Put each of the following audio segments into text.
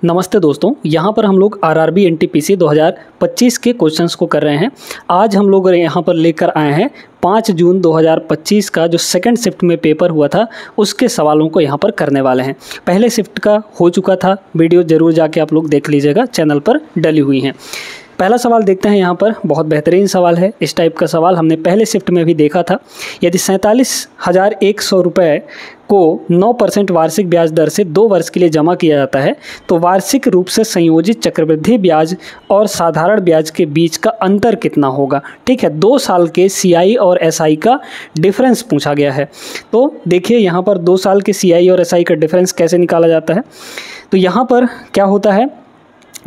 नमस्ते दोस्तों, यहाँ पर हम लोग आरआरबी एनटीपीसी 2025 के क्वेश्चंस को कर रहे हैं। आज हम लोग यहाँ पर लेकर आए हैं 5 जून 2025 का जो सेकंड शिफ्ट में पेपर हुआ था उसके सवालों को यहाँ पर करने वाले हैं। पहले शिफ्ट का हो चुका था, वीडियो ज़रूर जाके आप लोग देख लीजिएगा, चैनल पर डली हुई हैं। पहला सवाल देखते हैं। यहाँ पर बहुत बेहतरीन सवाल है। इस टाइप का सवाल हमने पहले शिफ्ट में भी देखा था। यदि 47,100 रुपये को 9% वार्षिक ब्याज दर से 2 वर्ष के लिए जमा किया जाता है तो वार्षिक रूप से संयोजित चक्रवृद्धि ब्याज और साधारण ब्याज के बीच का अंतर कितना होगा। ठीक है, 2 साल के सीआई और एसआई का डिफरेंस पूछा गया है। तो देखिए यहाँ पर 2 साल के सीआई और एसआई का डिफरेंस कैसे निकाला जाता है। तो यहाँ पर क्या होता है,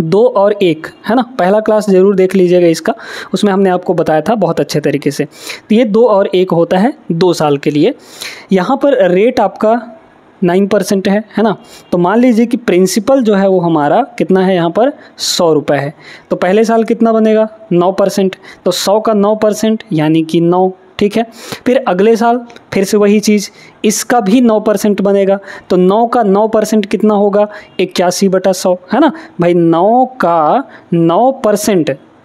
2 और 1 है ना। पहला क्लास ज़रूर देख लीजिएगा इसका, उसमें हमने आपको बताया था बहुत अच्छे तरीके से। तो ये 2 और 1 होता है 2 साल के लिए। यहाँ पर रेट आपका 9% है ना। तो मान लीजिए कि प्रिंसिपल जो है वो हमारा कितना है, यहाँ पर 100 रुपये है। तो पहले साल कितना बनेगा, 9%। तो 100 का 9% यानी कि 9। ठीक है, फिर अगले साल फिर से वही चीज़, इसका भी 9% बनेगा। तो 9 का 9% कितना होगा, 81/100 है ना भाई। 9 का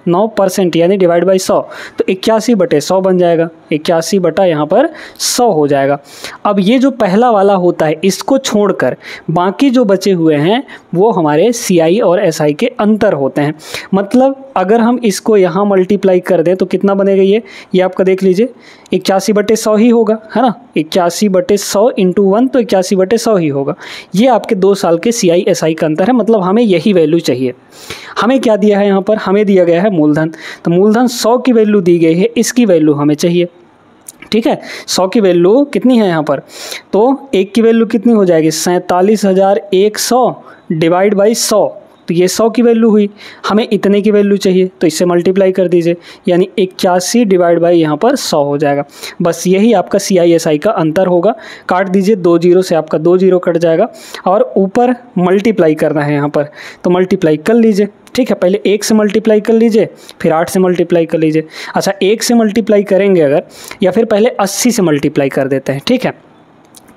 9% यानी डिवाइड बाई 100, तो 81/100 बन जाएगा। 81 यहाँ पर 100 हो जाएगा। अब ये जो पहला वाला होता है इसको छोड़कर बाकी जो बचे हुए हैं वो हमारे सीआई और एसआई के अंतर होते हैं। मतलब अगर हम इसको यहाँ मल्टीप्लाई कर दें तो कितना बनेगा, ये आपका देख लीजिए 81/100 ही होगा है ना। 81/100 इंटू 1 तो 81/100 ही होगा। ये आपके 2 साल के सीआई एसआई का अंतर है। मतलब हमें यही वैल्यू चाहिए। हमें क्या दिया है यहाँ पर, हमें दिया गया है मूलधन। तो मूलधन 100 की वैल्यू दी गई है, इसकी वैल्यू हमें चाहिए। ठीक है, 100 की वैल्यू कितनी है यहाँ पर, तो 1 की वैल्यू कितनी हो जाएगी, 47,100 डिवाइड बाई 100। तो ये 100 की वैल्यू हुई, हमें इतने की वैल्यू चाहिए तो इससे मल्टीप्लाई कर दीजिए, यानी 81 डिवाइड बाई यहाँ पर 100 हो जाएगा। बस यही आपका सीआई एसआई का अंतर होगा। काट दीजिए, 2 जीरो से आपका 2 जीरो कट जाएगा और ऊपर मल्टीप्लाई करना है यहाँ पर, तो मल्टीप्लाई कर लीजिए। ठीक है, पहले 1 से मल्टीप्लाई कर लीजिए, फिर 8 से मल्टीप्लाई कर लीजिए। अच्छा, 1 से मल्टीप्लाई करेंगे अगर, या फिर पहले 80 से मल्टीप्लाई कर देते हैं। ठीक है,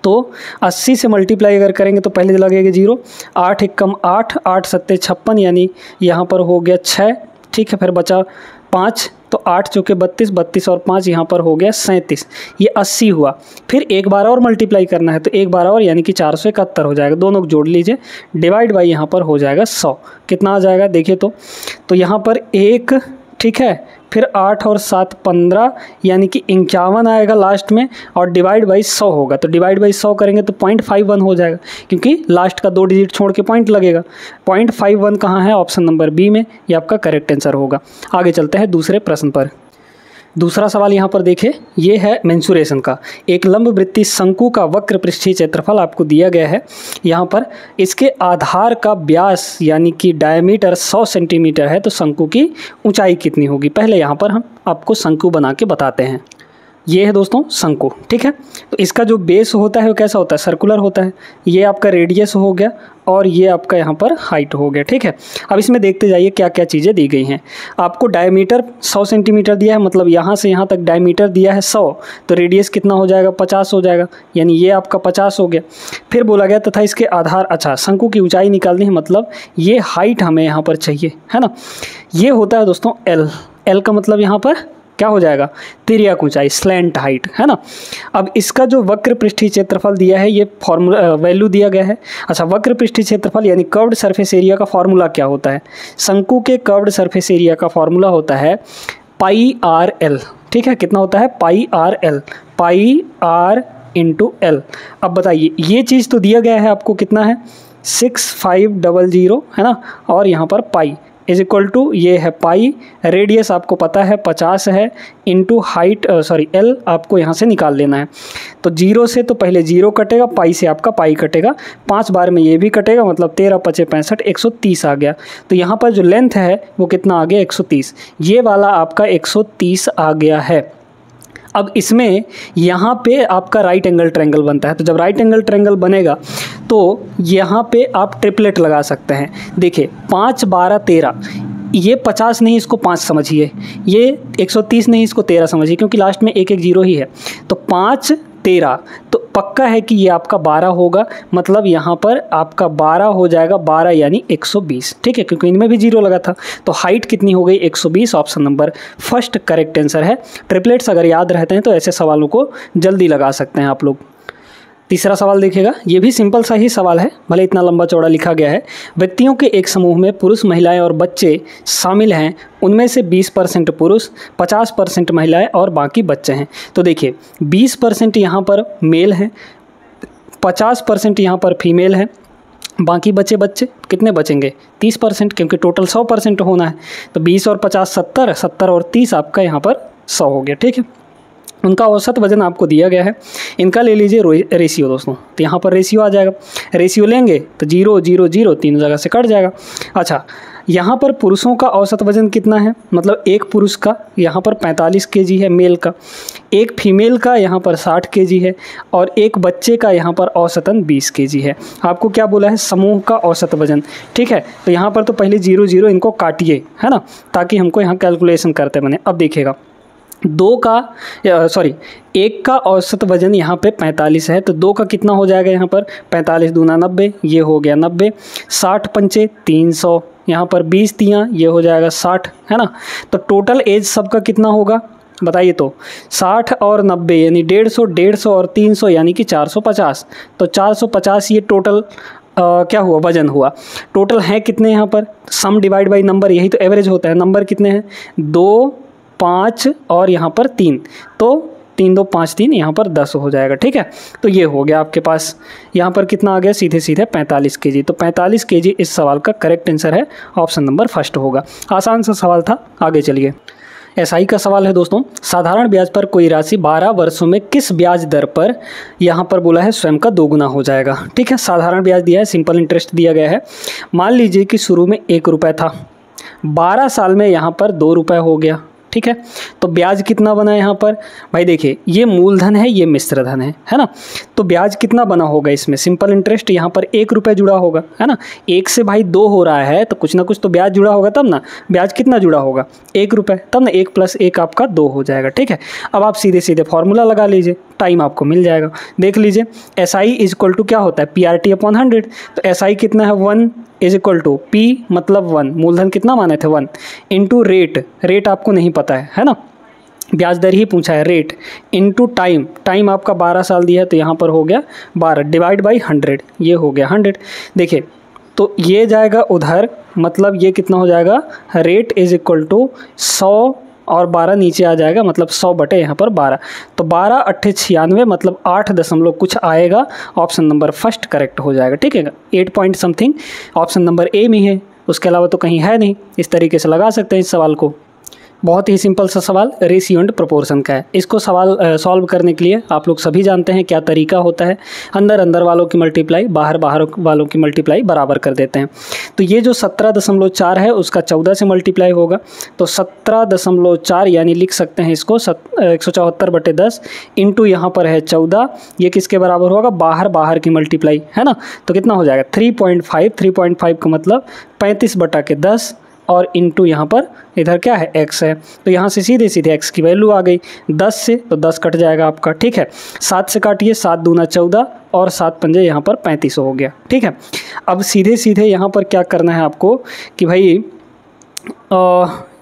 तो 80 से मल्टीप्लाई अगर करेंगे तो पहले लगेगा 0, 8 एकम 8, 8 सत्ते 56, यानी यहाँ पर हो गया 6। ठीक है, फिर बचा 5, तो 8 चौके 32, 32 और 5 यहाँ पर हो गया 37। ये 80 हुआ। फिर एक बार और मल्टीप्लाई करना है तो एक बार और, यानी कि 471 हो जाएगा। दोनों को जोड़ लीजिए, डिवाइड बाई यहाँ पर हो जाएगा 100। कितना आ जाएगा देखिए तो यहाँ पर 1, ठीक है, फिर 8 और 7 15, यानी कि 51 आएगा लास्ट में, और डिवाइड बाई 100 होगा। तो डिवाइड बाई 100 करेंगे तो 0.51 हो जाएगा, क्योंकि लास्ट का 2 डिजिट छोड़ के पॉइंट लगेगा। 0.51 कहाँ है, ऑप्शन नंबर बी में, ये आपका करेक्ट आंसर होगा। आगे चलते हैं दूसरे प्रश्न पर। दूसरा सवाल यहाँ पर देखिए, ये है मेंसुरेशन का। एक लंबवृत्तीय शंकु का वक्र पृष्ठीय क्षेत्रफल आपको दिया गया है। यहाँ पर इसके आधार का व्यास यानी कि डायमीटर 100 सेंटीमीटर है, तो शंकु की ऊंचाई कितनी होगी। पहले यहाँ पर हम आपको शंकु बना के बताते हैं। ये है दोस्तों शंकु। ठीक है, तो इसका जो बेस होता है वो कैसा होता है, सर्कुलर होता है। ये आपका रेडियस हो गया और ये आपका यहाँ पर हाइट हो गया। ठीक है, अब इसमें देखते जाइए क्या क्या चीज़ें दी गई हैं। आपको डायमीटर 100 सेंटीमीटर दिया है, मतलब यहाँ से यहाँ तक डायमीटर दिया है 100, तो रेडियस कितना हो जाएगा, 50 हो जाएगा, यानी ये आपका 50 हो गया। फिर बोला गया तथा इसके आधार, अच्छा शंकु की ऊंचाई निकालनी है, मतलब ये हाइट हमें यहाँ पर चाहिए है ना। ये होता है दोस्तों एल। एल का मतलब यहाँ पर क्या हो जाएगा, तिर्यक ऊंचाई, स्लैंट हाइट है ना। अब इसका जो वक्र पृष्ठीय क्षेत्रफल दिया है, ये फॉर्मूला वैल्यू दिया गया है। अच्छा, वक्र पृष्ठीय क्षेत्रफल यानी कर्व्ड सरफेस एरिया का फॉर्मूला क्या होता है, शंकु के कर्व्ड सरफेस एरिया का फॉर्मूला होता है πr/l। ठीक है, कितना होता है, πr/l, πr इंटू एल। अब बताइए, ये चीज़ तो दिया गया है आपको, कितना है 6500 है ना, और यहाँ पर पाई इज इक्वल टू, ये है पाई, रेडियस आपको पता है 50 है, इंटू हाइट एल आपको यहाँ से निकाल लेना है। तो 0 से तो पहले 0 कटेगा, पाई से आपका पाई कटेगा, 5 बार में ये भी कटेगा, मतलब 13 × 5 = 65, 130 आ गया। तो यहाँ पर जो लेंथ है वो कितना आ गया, 130। ये वाला आपका 130 आ गया है। अब इसमें यहाँ पे आपका राइट एंगल ट्रायंगल बनता है। तो जब राइट एंगल ट्रायंगल बनेगा तो यहाँ पे आप ट्रिपलेट लगा सकते हैं। देखिए 5 12 13, ये 50 नहीं, इसको 5 समझिए, ये 130 नहीं, इसको 13 समझिए, क्योंकि लास्ट में 1 1 0 ही है। तो 5 13, तो पक्का है कि ये आपका 12 होगा, मतलब यहाँ पर आपका 12 हो जाएगा, 12 यानी 120, ठीक है, क्योंकि इनमें भी 0 लगा था। तो हाइट कितनी हो गई, 120, option number first correct answer है। ट्रिपलेट्स अगर याद रहते हैं तो ऐसे सवालों को जल्दी लगा सकते हैं आप लोग। तीसरा सवाल देखिएगा, ये भी सिंपल सा ही सवाल है, भले इतना लंबा चौड़ा लिखा गया है। व्यक्तियों के एक समूह में पुरुष, महिलाएं और बच्चे शामिल हैं, उनमें से 20% पुरुष, 50% महिलाएं और बाकी बच्चे हैं। तो देखिए 20% यहाँ पर मेल हैं, 50% यहाँ पर फीमेल है, बाकी बच्चे कितने बचेंगे, 30%, क्योंकि टोटल 100% होना है। तो 20 और 50 70, 70 और 30 आपका यहाँ पर 100 हो गया, ठीक है। उनका औसत वजन आपको दिया गया है, इनका ले लीजिए रेशियो दोस्तों, तो यहाँ पर रेशियो आ जाएगा। रेशियो लेंगे तो 0 0 0 तीनों जगह से कट जाएगा। अच्छा, यहाँ पर पुरुषों का औसत वजन कितना है, मतलब एक पुरुष का यहाँ पर 45 kg है मेल का, एक फीमेल का यहाँ पर 60 kg है, और एक बच्चे का यहाँ पर औसतन 20 kg है। आपको क्या बोला है, समूह का औसत वजन, ठीक है। तो यहाँ पर तो पहले 0 0 इनको काटिए, है ना, ताकि हमको यहाँ कैलकुलेशन करते बने। अब देखिएगा एक का औसत वजन यहाँ पे 45 है, तो 2 का कितना हो जाएगा, यहाँ पर 45 दूना 90, ये हो गया 90, 60 पंचे 300, यहाँ पर 20 तियाँ, ये हो जाएगा 60, है ना। तो टोटल एज सबका कितना होगा बताइए, तो 60 और 90 यानी 150, 150 और 300 यानी कि 450। तो 450 ये टोटल क्या हुआ, वजन हुआ। टोटल है कितने यहाँ पर, सम डिवाइड बाई नंबर, यही तो एवरेज होता है। नंबर कितने हैं, 2 5 और यहाँ पर 3, तो 3 2 5 3, यहाँ पर 10 हो जाएगा, ठीक है। तो ये हो गया आपके पास, यहाँ पर कितना आ गया, सीधे 45 kg। तो 45 kg इस सवाल का करेक्ट आंसर है, ऑप्शन नंबर फर्स्ट होगा। आसान सा सवाल था, आगे चलिए। एसआई का सवाल है दोस्तों, साधारण ब्याज पर कोई राशि 12 वर्षों में किस ब्याज दर पर, यहाँ पर बोला है स्वयं का 2 गुना हो जाएगा, ठीक है। साधारण ब्याज दिया है, सिंपल इंटरेस्ट दिया गया है। मान लीजिए कि शुरू में 1 रुपये था, 12 साल में यहाँ पर 2 रुपये हो गया, ठीक है। तो ब्याज कितना बना यहाँ पर, भाई देखिए ये मूलधन है, ये मिश्र धन है ना। तो ब्याज कितना बना होगा इसमें, सिंपल इंटरेस्ट यहाँ पर 1 रुपये जुड़ा होगा, है ना। 1 से भाई 2 हो रहा है, तो कुछ ना कुछ तो ब्याज जुड़ा होगा, तब ना। ब्याज कितना जुड़ा होगा, 1 रुपये, तब ना 1 + 1 आपका 2 हो जाएगा, ठीक है। अब आप सीधे सीधे फॉर्मूला लगा लीजिए, टाइम आपको मिल जाएगा। देख लीजिए, SI = क्या होता है, PRT/100। तो SI कितना है, 1 = P मतलब 1, मूलधन कितना माने थे 1, इंटू रेट आपको नहीं पता है ना, ब्याज दर ही पूछा है, रेट इंटू टाइम आपका 12 साल दिया है, तो यहाँ पर हो गया 12 डिवाइड बाई 100, ये हो गया 100। देखिए तो ये जाएगा उधर, मतलब ये कितना हो जाएगा, रेट = 100 और 12 नीचे आ जाएगा, मतलब 100 बटे यहाँ पर 12, तो 12 8 96, मतलब 8 दशमलव कुछ आएगा, ऑप्शन नंबर फर्स्ट करेक्ट हो जाएगा, ठीक है। 8 point something option number A में है, उसके अलावा तो कहीं है नहीं। इस तरीके से लगा सकते हैं इस सवाल को। बहुत ही सिंपल सा सवाल रेशियो एंड प्रोपोर्शन का है। इसको सवाल सॉल्व करने के लिए आप लोग सभी जानते हैं क्या तरीका होता है, अंदर वालों की मल्टीप्लाई बाहर वालों की मल्टीप्लाई बराबर कर देते हैं। तो ये जो 17.4 है उसका 14 से मल्टीप्लाई होगा, तो 17.4 यानी लिख सकते हैं इसको 174/10 इंटू यहाँ पर है 14, ये किसके बराबर होगा, बाहर की मल्टीप्लाई, है ना। तो कितना हो जाएगा 3.5 का मतलब 35/10 और इंटू यहाँ पर इधर क्या है x है, तो यहाँ से सीधे x की वैल्यू आ गई 10 से, तो 10 कट जाएगा आपका, ठीक है। 7 से काटिए, 7 दूना 14 और 7 पंजे यहाँ पर 35 हो गया, ठीक है। अब सीधे यहाँ पर क्या करना है आपको कि भाई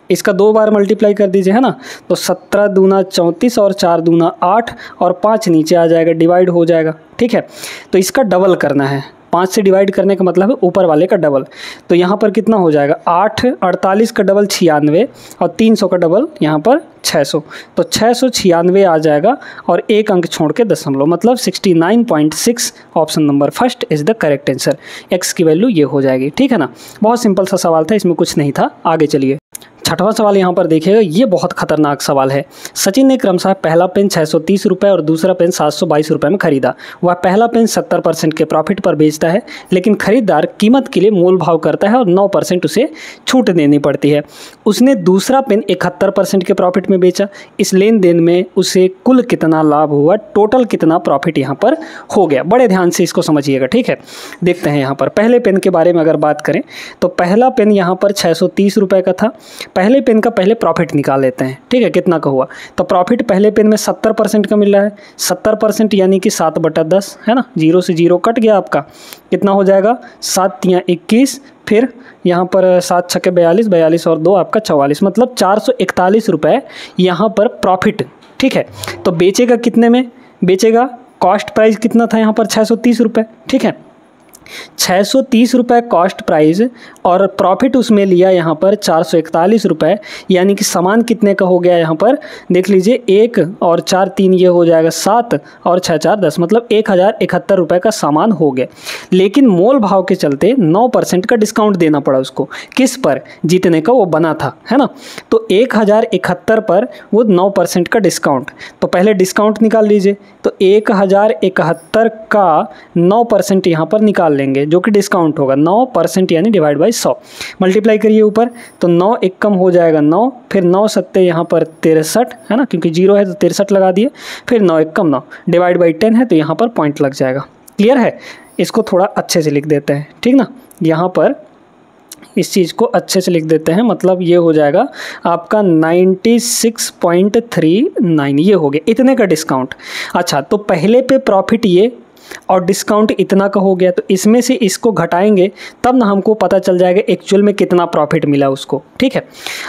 इसका 2 बार मल्टीप्लाई कर दीजिए, है ना। तो 17 दूना 34 और 4 दूना 8 और 5 नीचे आ जाएगा, डिवाइड हो जाएगा, ठीक है। तो इसका डबल करना है, 5 से डिवाइड करने का मतलब है ऊपर वाले का डबल। तो यहाँ पर कितना हो जाएगा 8, 48 का डबल 96 और 300 का डबल यहाँ पर 600, तो 696 आ जाएगा और एक अंक छोड़ के दशमलव, मतलब 69.6, option number first is the correct answer. x की वैल्यू ये हो जाएगी, ठीक है ना। बहुत सिंपल सा सवाल था, इसमें कुछ नहीं था। आगे चलिए, छठवां सवाल यहाँ पर देखिएगा, ये बहुत खतरनाक सवाल है। सचिन ने क्रमशः पहला पेन 630 रुपये और दूसरा पेन 722 रुपये में खरीदा। वह पहला पेन 70% के प्रॉफिट पर बेचता है, लेकिन खरीदार कीमत के लिए मोल भाव करता है और 9% उसे छूट देनी पड़ती है। उसने दूसरा पेन 71% के प्रॉफिट में बेचा। इस लेन देन में उसे कुल कितना लाभ हुआ, टोटल कितना प्रॉफिट यहाँ पर हो गया। बड़े ध्यान से इसको समझिएगा, ठीक है। देखते हैं यहाँ पर पहले पेन के बारे में अगर बात करें तो पहला पेन यहाँ पर 630 रुपये का था। पहले पेन का पहले प्रॉफिट निकाल लेते हैं, ठीक है, कितना का हुआ। तो प्रॉफिट पहले पेन में 70% का मिल रहा है, 70% यानी कि 7/10 है ना, 0 से 0 कट गया आपका, कितना हो जाएगा 7 तियां 21, फिर यहाँ पर 7 छक्के 42, 42 और 2 आपका 44, मतलब 441 रुपये यहाँ पर प्रॉफिट, ठीक है। तो बेचेगा कितने में बेचेगा, कॉस्ट प्राइस कितना था यहाँ पर 630 रुपये, ठीक है, 630 रुपये कॉस्ट प्राइस और प्रॉफिट उसमें लिया यहाँ पर 441 रुपये, यानी कि सामान कितने का हो गया यहाँ पर देख लीजिए, 1 और 4 3 ये हो जाएगा 7 और 6 4 10, मतलब 1071 रुपये का सामान हो गया। लेकिन मोल भाव के चलते 9% का डिस्काउंट देना पड़ा उसको, किस पर, जितने का वो बना था, है ना। तो 1071 पर वो 9% का डिस्काउंट, तो पहले डिस्काउंट निकाल लीजिए। तो 1071 का 9% यहाँ पर निकाल लेंगे, जो कि डिस्काउंट होगा 9% यानी डिवाइड बाई 100, मल्टीप्लाई करिए ऊपर, तो 9 एक कम हो जाएगा 9, फिर 9 सत्ते यहाँ पर 63 है ना, क्योंकि 0 है तो 63 लगा दिए, फिर 9 एक कम 9 डिवाइड बाई 10 है तो यहाँ पर पॉइंट लग जाएगा। क्लियर है, इसको थोड़ा अच्छे से लिख देते हैं, ठीक ना, यहाँ पर इस चीज़ को अच्छे से लिख देते हैं, मतलब ये हो जाएगा आपका 96.39, ये हो गया इतने का डिस्काउंट। अच्छा, तो पहले पे प्रॉफिट ये और डिस्काउंट इतना का हो गया, तो इसमें से इसको घटाएंगे तब ना हमको पता चल जाएगा एक्चुअल में कितना प्रॉफिट मिला उसको, ठीक है।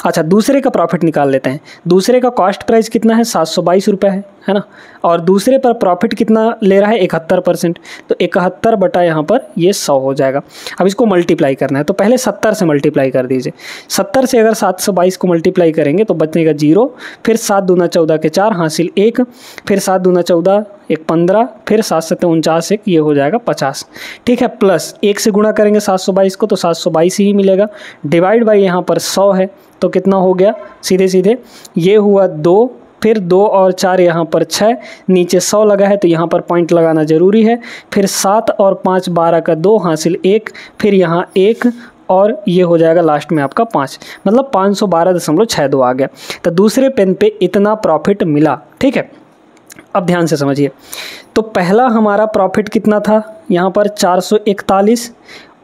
अच्छा, दूसरे का प्रॉफिट निकाल लेते हैं। दूसरे का कॉस्ट प्राइस कितना है 722 रुपये है ना, और दूसरे पर प्रॉफिट कितना ले रहा है 71%, तो 71 बटा यहाँ पर ये 100 हो जाएगा। अब इसको मल्टीप्लाई करना है, तो पहले 70 से मल्टीप्लाई कर दीजिए। 70 से अगर 722 को मल्टीप्लाई करेंगे तो बचेगा 0, फिर 7 दूना 14 के 4 हासिल 1, फिर 7 दूना 14 1 15, फिर 7 7 49 1, ये हो जाएगा 50, ठीक है। प्लस 1 से गुणा करेंगे 722 को तो 722 ही मिलेगा, डिवाइड बाई यहाँ पर 100 है तो कितना हो गया, सीधे सीधे ये हुआ 2, फिर 2 और 4 यहाँ पर 6, नीचे 100 लगा है तो यहाँ पर पॉइंट लगाना ज़रूरी है, फिर 7 और 5 12 का 2 हासिल 1, फिर यहाँ 1 और ये हो जाएगा लास्ट में आपका 5, मतलब 512.62 आ गया। तो दूसरे पेन पे इतना प्रॉफिट मिला, ठीक है। अब ध्यान से समझिए, तो पहला हमारा प्रॉफिट कितना था यहाँ पर 441,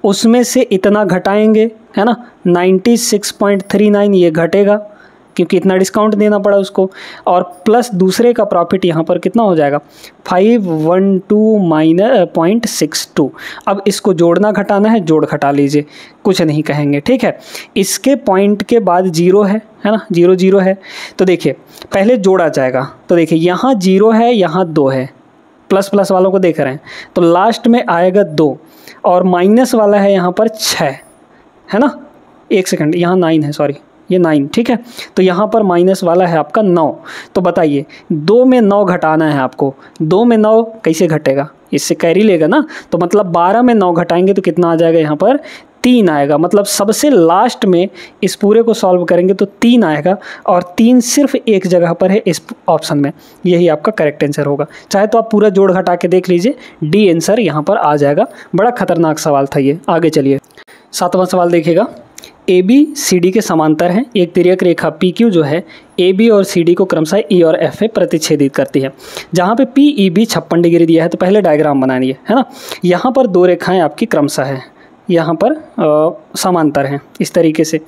उसमें से इतना घटाएंगे है ना, 96.39 ये घटेगा क्योंकि इतना डिस्काउंट देना पड़ा उसको, और प्लस दूसरे का प्रॉफिट यहाँ पर कितना हो जाएगा 512-0.62। अब इसको जोड़ना घटाना है, जोड़ घटा लीजिए, कुछ नहीं कहेंगे, ठीक है। इसके पॉइंट के बाद 0 है ना, 0 0 है, तो देखिए पहले जोड़ा जाएगा, तो देखिए यहाँ 0 है, यहाँ 2 है, प्लस प्लस वालों को देख रहे हैं, तो लास्ट में आएगा 2 और माइनस वाला है यहाँ पर 6 है ना, 1 सेकंड, यहाँ 9 है, सॉरी ये 9, ठीक है। तो यहाँ पर माइनस वाला है आपका 9, तो बताइए 2 में 9 घटाना है आपको, 2 में 9 कैसे घटेगा, इससे कैरी लेगा ना, तो मतलब 12 में 9 घटाएंगे तो कितना आ जाएगा यहाँ पर 3 आएगा, मतलब सबसे लास्ट में इस पूरे को सॉल्व करेंगे तो 3 आएगा, और 3 सिर्फ एक जगह पर है इस ऑप्शन में, यही आपका करेक्ट आंसर होगा। चाहे तो आप पूरा जोड़ घटा के देख लीजिए, डी आंसर यहाँ पर आ जाएगा। बड़ा खतरनाक सवाल था ये। आगे चलिए, 7वां सवाल देखिएगा। ए बी सी डी के समांतर हैं, एक तिर्यक रेखा पी क्यू जो है ए बी और सी डी को क्रमशः ई और एफ में प्रतिच्छेदित करती है। जहाँ पे पी ई बी 56 डिग्री दिया है, तो पहले डायग्राम बनाइए, है ना। यहाँ पर 2 रेखाएं आपकी क्रमशः हैं, यहाँ पर समांतर हैं इस तरीके से,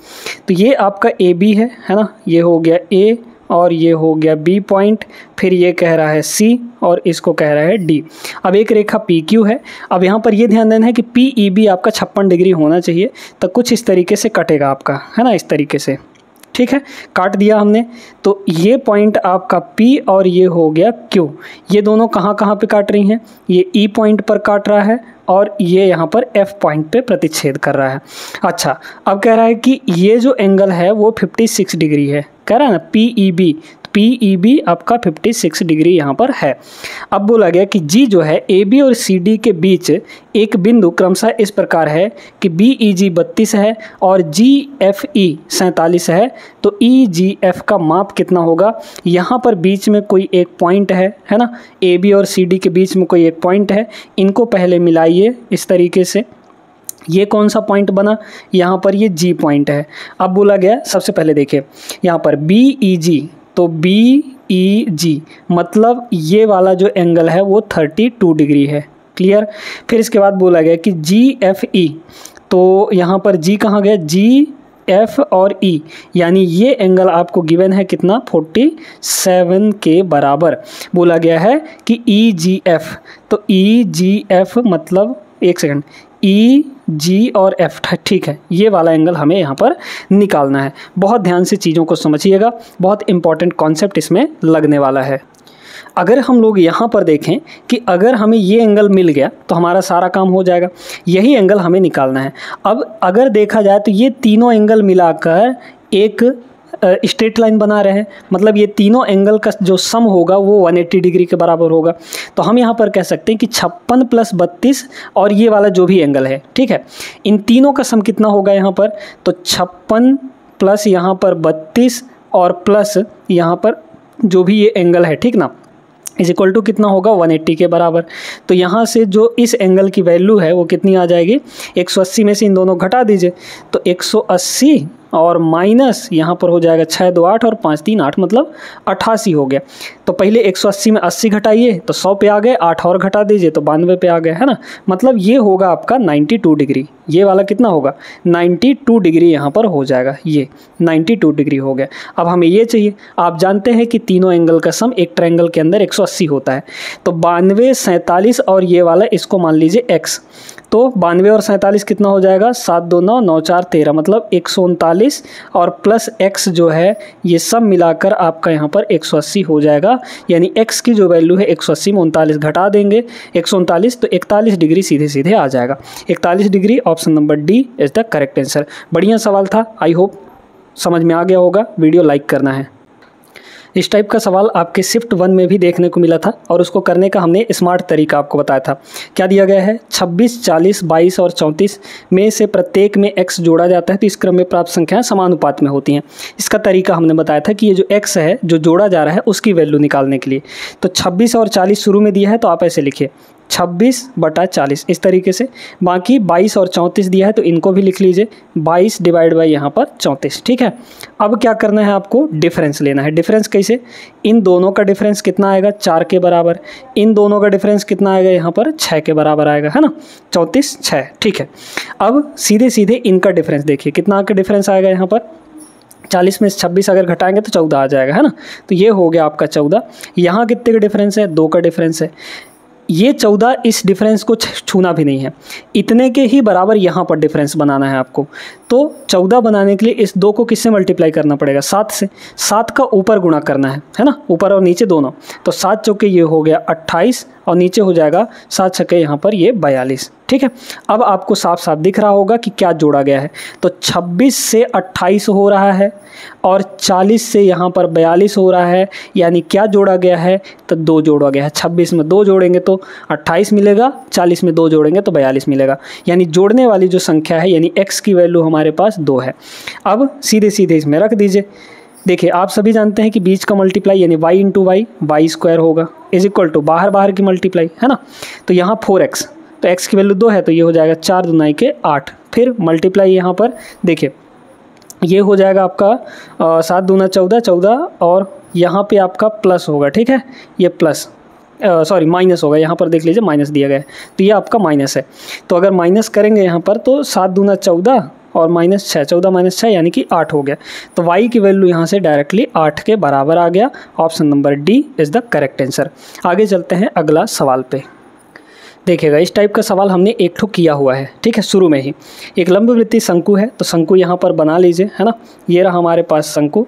तो ये आपका ए बी है ना, ये हो गया ए और ये हो गया बी पॉइंट, फिर ये कह रहा है सी और इसको कह रहा है डी। अब एक रेखा पी क्यू है। अब यहाँ पर ये ध्यान देना है कि पी ई बी आपका 56 डिग्री होना चाहिए, तो कुछ इस तरीके से कटेगा आपका, है ना, इस तरीके से, ठीक है। काट दिया हमने, तो ये पॉइंट आपका P और ये हो गया Q। ये दोनों कहाँ कहाँ पे काट रही हैं, ये E पॉइंट पर काट रहा है और ये यहाँ पर F पॉइंट पे प्रतिच्छेद कर रहा है। अच्छा, अब कह रहा है कि ये जो एंगल है वो 56 डिग्री है, कह रहा है ना PEB आपका 56 डिग्री यहाँ पर है। अब बोला गया कि G जो है AB और CD के बीच एक बिंदु क्रमशः इस प्रकार है कि BEG 32 है और GFE 47 है, तो EGF का माप कितना होगा। यहाँ पर बीच में कोई एक पॉइंट है ना, AB और CD के बीच में कोई एक पॉइंट है, इनको पहले मिलाइए इस तरीके से। ये कौन सा पॉइंट बना, यहाँ पर ये G पॉइंट है। अब बोला गया, सबसे पहले देखिए यहाँ पर BEG, तो BEG मतलब ये वाला जो एंगल है वो 32 डिग्री है, क्लियर। फिर इसके बाद बोला गया कि GFE, तो यहाँ पर G कहाँ गया, F और E, यानी ये एंगल आपको गिवन है कितना 47 के बराबर बोला गया है कि EGF। तो EGF मतलब एक सेकंड, EG और F, ठीक है, ये वाला एंगल हमें यहाँ पर निकालना है। बहुत ध्यान से चीज़ों को समझिएगा, बहुत इंपॉर्टेंट कॉन्सेप्ट इसमें लगने वाला है। अगर हम लोग यहाँ पर देखें कि अगर हमें ये एंगल मिल गया तो हमारा सारा काम हो जाएगा, यही एंगल हमें निकालना है। अब अगर देखा जाए तो ये तीनों एंगल मिलाकर एक स्ट्रेट लाइन बना रहे हैं, मतलब ये तीनों एंगल का जो सम होगा वो 180 डिग्री के बराबर होगा। तो हम यहाँ पर कह सकते हैं कि 56 + 32 और ये वाला जो भी एंगल है, ठीक है, इन तीनों का सम कितना होगा यहाँ पर, तो 56 प्लस यहाँ पर 32 और प्लस यहाँ पर जो भी ये एंगल है, ठीक ना, इज इक्वल टू कितना होगा 180 के बराबर। तो यहाँ से जो इस एंगल की वैल्यू है वो कितनी आ जाएगी, 180 में से इन दोनों घटा दीजिए तो 180 और माइनस यहाँ पर हो जाएगा 6 2 8 और 5 3 8 मतलब 88 हो गया। तो पहले 180 में 80 घटाइए तो 100 पे आ गए, 8 और घटा दीजिए तो 92 पे आ गए, है ना। मतलब ये होगा आपका 92 डिग्री, ये वाला कितना होगा 92 डिग्री यहाँ पर हो जाएगा, ये 92 डिग्री हो गया। अब हमें ये चाहिए, आप जानते हैं कि तीनों एंगल का सम एक ट्रायंगल के अंदर 180 होता है। तो 92 47 और ये वाला इसको मान लीजिए x, तो 92 और 47 कितना हो जाएगा 7 2 9 9 4 13 मतलब 139 और प्लस x जो है ये सब मिलाकर आपका यहाँ पर 180 हो जाएगा। यानी x की जो वैल्यू है 180 में 39 घटा देंगे 139 तो 41 डिग्री सीधे सीधे आ जाएगा। 41 degree option number D is the correct answer. बढ़िया सवाल था, आई होप समझ में आ गया होगा। वीडियो लाइक करना है। इस टाइप का सवाल आपके शिफ्ट 1 में भी देखने को मिला था और उसको करने का हमने स्मार्ट तरीका आपको बताया था। क्या दिया गया है 26 40 22 और 34 में से प्रत्येक में x जोड़ा जाता है तो इस क्रम में प्राप्त संख्याएं समानुपात में होती हैं। इसका तरीका हमने बताया था कि ये जो x है जो जोड़ा जा रहा है उसकी वैल्यू निकालने के लिए। तो 26 और 40 शुरू में दिया है तो आप ऐसे लिखिए 26/40 इस तरीके से। बाकी 22 और 34 दिया है तो इनको भी लिख लीजिए 22 डिवाइड बाई यहाँ पर 34, ठीक है। अब क्या करना है, आपको डिफरेंस लेना है। डिफरेंस कैसे, इन दोनों का डिफरेंस कितना आएगा 4 के बराबर, इन दोनों का डिफरेंस कितना आएगा यहाँ पर 6 के बराबर आएगा, है ना, 34 6, ठीक है। अब सीधे सीधे इनका डिफरेंस देखिए कितना का डिफरेंस आएगा यहाँ पर 40 में से 26 अगर घटाएंगे तो 14 आ जाएगा, है ना। तो ये हो गया आपका 14। यहाँ कितने का डिफरेंस है 2 का डिफरेंस है। ये 14 इस डिफरेंस को छूना भी नहीं है, इतने के ही बराबर यहाँ पर डिफरेंस बनाना है आपको। तो 14 बनाने के लिए इस 2 को किससे मल्टीप्लाई करना पड़ेगा 7 से, 7 का ऊपर गुणा करना है ना, ऊपर और नीचे दोनों। तो 7 चौके ये हो गया 28 और नीचे हो जाएगा 7 छक्के यहाँ पर ये 42, ठीक है। अब आपको साफ साफ दिख रहा होगा कि क्या जोड़ा गया है। तो 26 से 28 हो रहा है और 40 से यहाँ पर 42 हो रहा है, यानी क्या जोड़ा गया है तो 2 जोड़ा गया है। 26 में 2 जोड़ेंगे तो 28 मिलेगा, 40 में 2 जोड़ेंगे तो 42 मिलेगा। यानी जोड़ने वाली जो संख्या है यानी x की वैल्यू हमारे पास 2 है। अब सीधे सीधे इसमें रख दीजिए। देखिए आप सभी जानते हैं कि बीच का मल्टीप्लाई यानी y इंटू वाई y² होगा इज इक्वल टू बाहर बाहर की मल्टीप्लाई, है ना। तो यहाँ 4x, तो x की वैल्यू 2 है तो ये हो जाएगा 4 दूना के 8, फिर मल्टीप्लाई यहाँ पर देखिए ये हो जाएगा आपका 7 दूना 14 14 और यहाँ पे आपका प्लस होगा, ठीक है, ये प्लस सॉरी माइनस होगा, यहाँ पर देख लीजिए माइनस दिया गया है तो ये आपका माइनस है। तो अगर माइनस करेंगे यहाँ पर तो 7 दूना 14 और माइनस 6, 14 माइनस 6 यानी कि 8 हो गया। तो y की वैल्यू यहाँ से डायरेक्टली 8 के बराबर आ गया। Option number D is the correct answer. आगे चलते हैं अगला सवाल पे। देखिएगा इस टाइप का सवाल हमने एक ठो किया हुआ है, ठीक है। शुरू में ही एक लंबवृत्तीय शंकु है तो शंकु यहाँ पर बना लीजिए, है ना। ये रहा हमारे पास शंकु,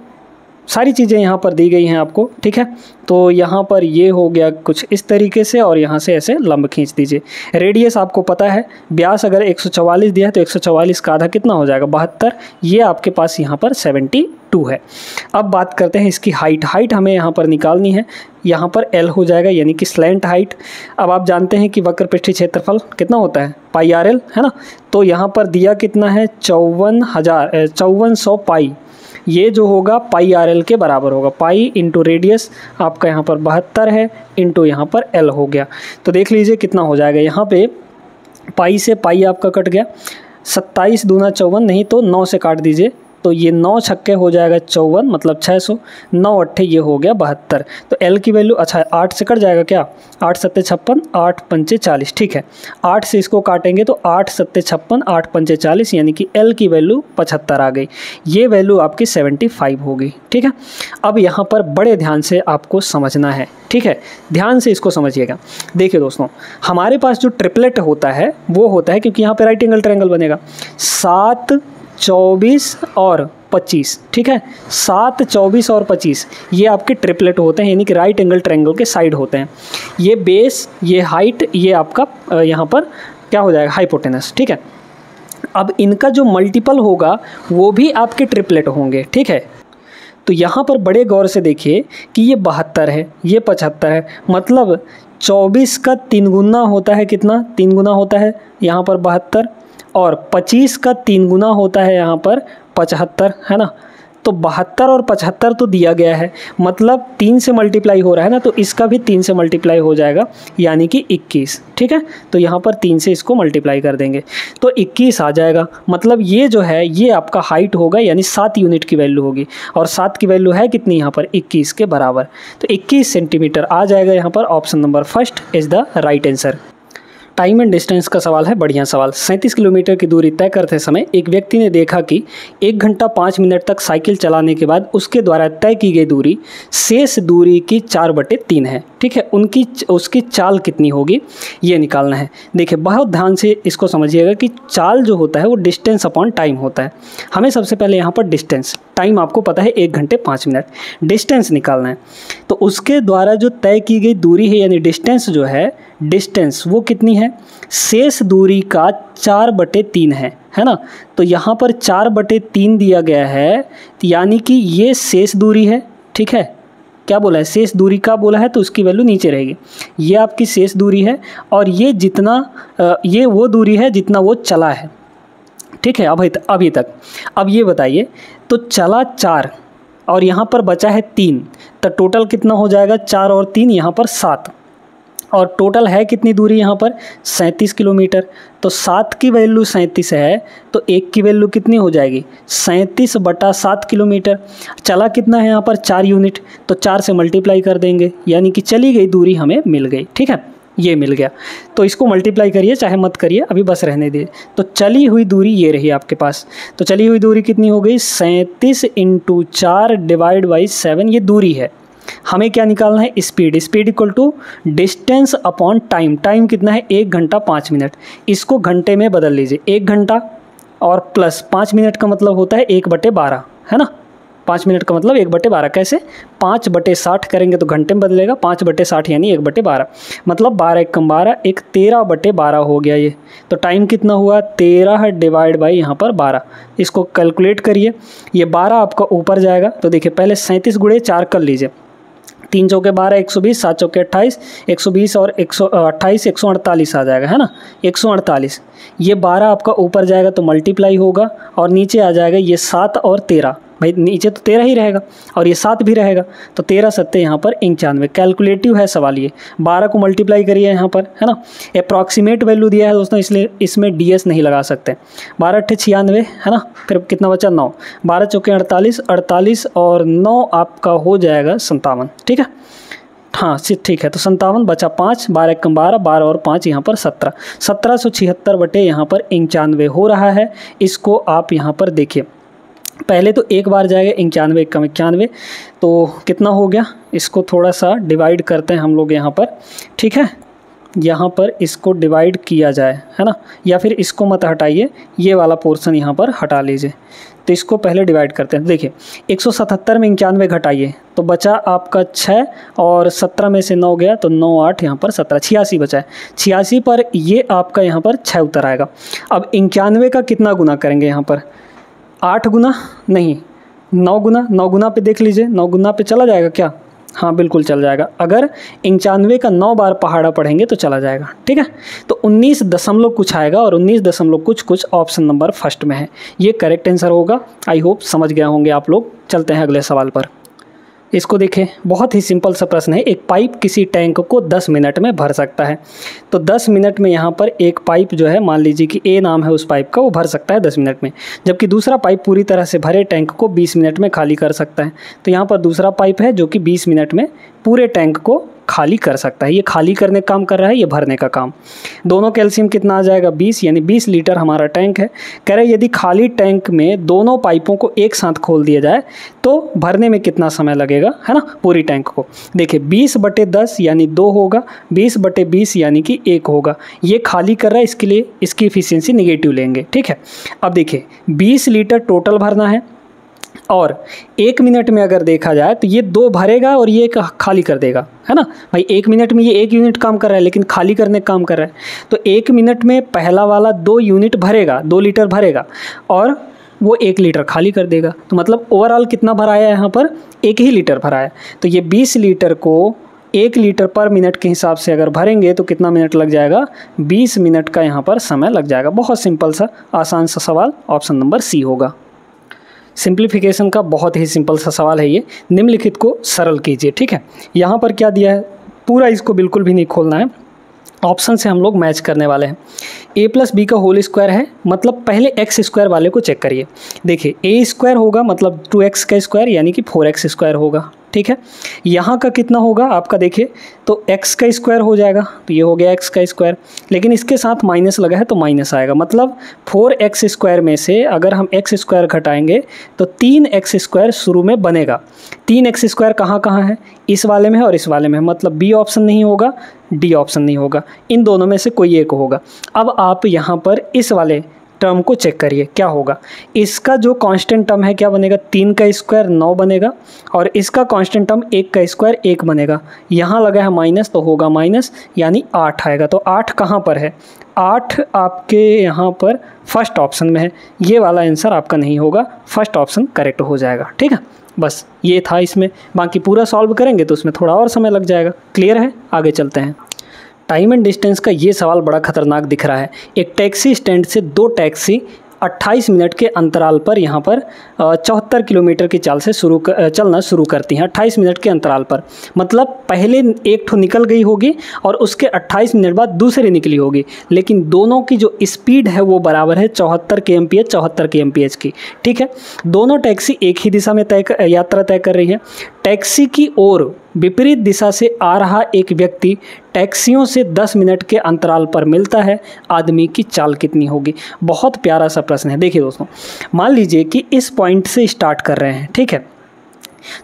सारी चीज़ें यहाँ पर दी गई हैं आपको, ठीक है। तो यहाँ पर ये हो गया कुछ इस तरीके से और यहाँ से ऐसे लंब खींच दीजिए। रेडियस आपको पता है, व्यास अगर 144 दिया है तो 144 का आधा कितना हो जाएगा 72, ये आपके पास यहाँ पर 72 है। अब बात करते हैं इसकी हाइट। हाइट हमें यहाँ पर निकालनी है, यहाँ पर L हो जाएगा यानी कि स्लैंट हाइट। अब आप जानते हैं कि वक्र पृष्ठीय क्षेत्रफल कितना होता है πr/l, है ना। तो यहाँ पर दिया कितना है 5400 पाई, ये जो होगा πr/l के बराबर होगा। पाई इंटू रेडियस आपका यहाँ पर 72 है इंटू यहाँ पर L हो गया। तो देख लीजिए कितना हो जाएगा, यहाँ पे पाई से पाई आपका कट गया, 27 दूना 54 नहीं तो 9 से काट दीजिए तो ये 9 छक्के हो जाएगा 54 मतलब 600, 9 अट्ठे ये हो गया 72। तो L की वैल्यू अच्छा 8 से कट जाएगा क्या, 8 सत्ते 56, 8 पंचे 40, ठीक है। 8 से इसको काटेंगे तो 8 सत्ते 56, 8 पंचे 40, यानी कि L की वैल्यू 75 आ गई। ये वैल्यू आपकी 75 हो गई, ठीक है। अब यहाँ पर बड़े ध्यान से आपको समझना है, ठीक है, ध्यान से इसको समझिएगा। देखिए दोस्तों, हमारे पास जो ट्रिपलेट होता है वो होता है, क्योंकि यहाँ पे राइट एंगल ट्रायंगल बनेगा, 7, 24 और 25, ठीक है। 7, 24 और 25 ये आपके ट्रिपलेट होते हैं, यानी कि राइट एंगल ट्रायंगल के साइड होते हैं। ये बेस, ये हाइट, ये आपका यहाँ पर क्या हो जाएगा, हाइपोटेनस, ठीक है। अब इनका जो मल्टीपल होगा वो भी आपके ट्रिपलेट होंगे, ठीक है। तो यहाँ पर बड़े गौर से देखिए कि ये 72 है, ये 75 है, मतलब 24 का 3 गुना होता है, कितना 3 गुना होता है यहाँ पर 72, और 25 का 3 गुना होता है यहाँ पर 75, है ना। तो 72 और 75 तो दिया गया है, मतलब 3 से मल्टीप्लाई हो रहा है ना, तो इसका भी 3 से मल्टीप्लाई हो जाएगा, यानी कि 21, ठीक है। तो यहाँ पर 3 से इसको मल्टीप्लाई कर देंगे तो 21 आ जाएगा। मतलब ये जो है ये आपका हाइट होगा, यानी 7 यूनिट की वैल्यू होगी, और 7 की वैल्यू है कितनी यहाँ पर, 21 के बराबर। तो 21 सेंटीमीटर आ जाएगा यहाँ पर। Option number first is the right answer. Time and distance का सवाल है, बढ़िया सवाल। 37 किलोमीटर की दूरी तय करते समय एक व्यक्ति ने देखा कि 1 घंटा 5 मिनट तक साइकिल चलाने के बाद उसके द्वारा तय की गई दूरी शेष दूरी की 4/3 है, ठीक है। उसकी चाल कितनी होगी ये निकालना है। देखिए बहुत ध्यान से इसको समझिएगा कि चाल जो होता है वो डिस्टेंस अपॉन टाइम होता है। हमें सबसे पहले यहाँ पर डिस्टेंस, टाइम आपको पता है 1 घंटे 5 मिनट, डिस्टेंस निकालना है। तो उसके द्वारा जो तय की गई दूरी है, यानी डिस्टेंस जो है, डिस्टेंस वो कितनी है, शेष दूरी का 4/3 है ना। तो यहाँ पर 4/3 दिया गया है, यानी कि ये शेष दूरी है, ठीक है। क्या बोला है, शेष दूरी का बोला है, तो उसकी वैल्यू नीचे रहेगी। ये आपकी शेष दूरी है, और ये जितना ये वो दूरी है जितना वो चला है, ठीक है। अभी तक अब ये बताइए, तो चला 4 और यहाँ पर बचा है 3, तो टोटल कितना हो जाएगा, 4 और 3 यहाँ पर 7, और टोटल है कितनी दूरी यहाँ पर 37 किलोमीटर। तो 7 की वैल्यू 37 है, तो 1 की वैल्यू कितनी हो जाएगी, 37/7 किलोमीटर। चला कितना है यहाँ पर 4 यूनिट, तो 4 से मल्टीप्लाई कर देंगे, यानी कि चली गई दूरी हमें मिल गई, ठीक है। ये मिल गया, तो इसको मल्टीप्लाई करिए चाहे मत करिए, अभी बस रहने दीजिए। तो चली हुई दूरी ये रही आपके पास। तो चली हुई दूरी कितनी हो गई, 37 × 4 / 7 ये दूरी है। हमें क्या निकालना है, speed. Speed equal to distance upon time. Time कितना है, 1 घंटा 5 मिनट। इसको घंटे में बदल लीजिए, 1 घंटा और प्लस 5 मिनट का मतलब होता है 1/12, है ना। 5 मिनट का मतलब 1/12। कैसे, 5/60 करेंगे तो घंटे में बदलेगा, 5/60 यानी 1/12, मतलब 12 × 12 एक 13/12 हो गया ये। तो टाइम कितना हुआ, 13 / यहाँ पर 12। इसको कैलकुलेट करिए, ये 12 आपका ऊपर जाएगा। तो देखिए पहले 37 × 4 कर लीजिए, 3 चौके 12, 120, 7 चौके 28, 120 और 128, 148 आ जाएगा, है ना। 148, ये 12 आपका ऊपर जाएगा तो मल्टीप्लाई होगा, और नीचे आ जाएगा ये 7 और 13। भाई नीचे तो 13 ही रहेगा और ये 7 भी रहेगा, तो 13 सत्ते यहाँ पर 91। कैलकुलेटिव है सवाल ये, 12 को मल्टीप्लाई करिए यहाँ पर, है ना। अप्रॉक्सीमेट वैल्यू दिया है दोस्तों, इसलिए इसमें DS नहीं लगा सकते। 12 × 8 = 96, है ना। फिर कितना बचा, 9, 12 चौके 48, 48 और 9 आपका हो जाएगा 57, ठीक है। हाँ ठीक है, तो 57 बचा 5, 12 × 12, 12 और 5 यहाँ पर 17, 1776 यहाँ पर 91 हो रहा है। इसको आप यहाँ पर देखिए, पहले तो एक बार जाएगा 91 × 91, तो कितना हो गया, इसको थोड़ा सा डिवाइड करते हैं हम लोग यहाँ पर, ठीक है। यहाँ पर इसको डिवाइड किया जाए, है ना, या फिर इसको मत हटाइए, ये वाला पोर्शन यहाँ पर हटा लीजिए। तो इसको पहले डिवाइड करते हैं। देखिए 177 में 91 घटाइए तो बचा आपका 6, और 17 में से 9 गया तो 9 8 यहाँ पर 17, 86 बचा है। 86 पर ये आपका यहाँ पर 6 उतर आएगा। अब 91 का कितना गुना करेंगे यहाँ पर, 8 गुना नहीं 9 गुना। 9 गुना पे देख लीजिए, 9 गुना पे चला जाएगा क्या, हाँ बिल्कुल चल जाएगा। अगर 91 का 9 बार पहाड़ा पढ़ेंगे तो चला जाएगा, ठीक है। तो 19 दशमलव कुछ आएगा, और 19 दशमलव कुछ ऑप्शन नंबर फर्स्ट में है, ये करेक्ट आंसर होगा। आई होप समझ गए होंगे आप लोग। चलते हैं अगले सवाल पर। इसको देखें, बहुत ही सिंपल सा प्रश्न है। एक पाइप किसी टैंक को 10 मिनट में भर सकता है। तो 10 मिनट में यहाँ पर एक पाइप जो है, मान लीजिए कि ए नाम है उस पाइप का, वो भर सकता है 10 मिनट में, जबकि दूसरा पाइप पूरी तरह से भरे टैंक को 20 मिनट में खाली कर सकता है। तो यहाँ पर दूसरा पाइप है जो कि 20 मिनट में पूरे टैंक को खाली कर सकता है। ये खाली करने का काम कर रहा है, ये भरने का काम। दोनों कैल्शियम कितना आ जाएगा, 20, यानी 20 लीटर हमारा टैंक है। कह रहे यदि खाली टैंक में दोनों पाइपों को एक साथ खोल दिया जाए तो भरने में कितना समय लगेगा, है ना, पूरी टैंक को। देखिए 20/10 यानी 2 होगा, 20/20 यानी कि 1 होगा। ये खाली कर रहा है, इसके लिए इसकी एफिशिएंसी नेगेटिव लेंगे, ठीक है। अब देखिए 20 लीटर टोटल भरना है और 1 मिनट में अगर देखा जाए तो ये 2 भरेगा और ये खाली कर देगा, है ना भाई। 1 मिनट में ये 1 यूनिट काम कर रहा है, लेकिन खाली करने का काम कर रहा है। तो 1 मिनट में पहला वाला 2 यूनिट भरेगा, 2 लीटर भरेगा और वो 1 लीटर खाली कर देगा। तो मतलब ओवरऑल कितना भराया है यहाँ पर, 1 ही लीटर भराया। तो ये 20 लीटर को 1 लीटर पर मिनट के हिसाब से अगर भरेंगे तो कितना मिनट लग जाएगा, 20 मिनट का यहाँ पर समय लग जाएगा। बहुत सिंपल सा आसान सा सवाल, ऑप्शन नंबर सी होगा। सिंप्लीफिकेशन का बहुत ही सिंपल सा सवाल है ये। निम्नलिखित को सरल कीजिए, ठीक है। यहाँ पर क्या दिया है, पूरा इसको बिल्कुल भी नहीं खोलना है, ऑप्शन से हम लोग मैच करने वाले हैं। a+b का होल स्क्वायर है, मतलब पहले एक्स स्क्वायर वाले को चेक करिए। देखिए a स्क्वायर होगा मतलब 2x का स्क्वायर यानी कि 4x स्क्वायर होगा, ठीक है। यहाँ का कितना होगा आपका, देखिए तो x का स्क्वायर हो जाएगा, तो ये हो गया x का स्क्वायर, लेकिन इसके साथ माइनस लगा है तो माइनस आएगा। मतलब 4x स्क्वायर में से अगर हम x स्क्वायर घटाएंगे तो 3x स्क्वायर शुरू में बनेगा। 3x स्क्वायर कहाँ कहाँ है, इस वाले में है और इस वाले में है, मतलब बी ऑप्शन नहीं होगा, डी ऑप्शन नहीं होगा, इन दोनों में से कोई एक होगा। अब आप यहाँ पर इस वाले टर्म को चेक करिए क्या होगा। इसका जो कांस्टेंट टर्म है क्या बनेगा, 3 का स्क्वायर 9 बनेगा और इसका कांस्टेंट टर्म 1 का स्क्वायर 1 बनेगा। यहाँ लगा है माइनस तो होगा माइनस, यानी 8 आएगा। तो 8 कहाँ पर है, 8 आपके यहाँ पर फर्स्ट ऑप्शन में है। ये वाला आंसर आपका नहीं होगा, फर्स्ट ऑप्शन करेक्ट हो जाएगा, ठीक है। बस ये था इसमें, बाकी पूरा सॉल्व करेंगे तो उसमें थोड़ा और समय लग जाएगा। क्लियर है, आगे चलते हैं। टाइम एंड डिस्टेंस का ये सवाल बड़ा खतरनाक दिख रहा है। एक टैक्सी स्टैंड से 2 टैक्सी 28 मिनट के अंतराल पर यहाँ पर 74 किलोमीटर की चाल से चलना शुरू करती हैं 28 मिनट के अंतराल पर। मतलब पहले एक ठो निकल गई होगी और उसके 28 मिनट बाद दूसरी निकली होगी, लेकिन दोनों की जो स्पीड है वो बराबर है 74 kmph 74 kmph की, ठीक है। दोनों टैक्सी एक ही दिशा में यात्रा तय कर रही है। टैक्सी की ओर विपरीत दिशा से आ रहा एक व्यक्ति टैक्सियों से 10 मिनट के अंतराल पर मिलता है, आदमी की चाल कितनी होगी। बहुत प्यारा सा प्रश्न है। देखिए दोस्तों, मान लीजिए कि इस पॉइंट से स्टार्ट कर रहे हैं, ठीक है।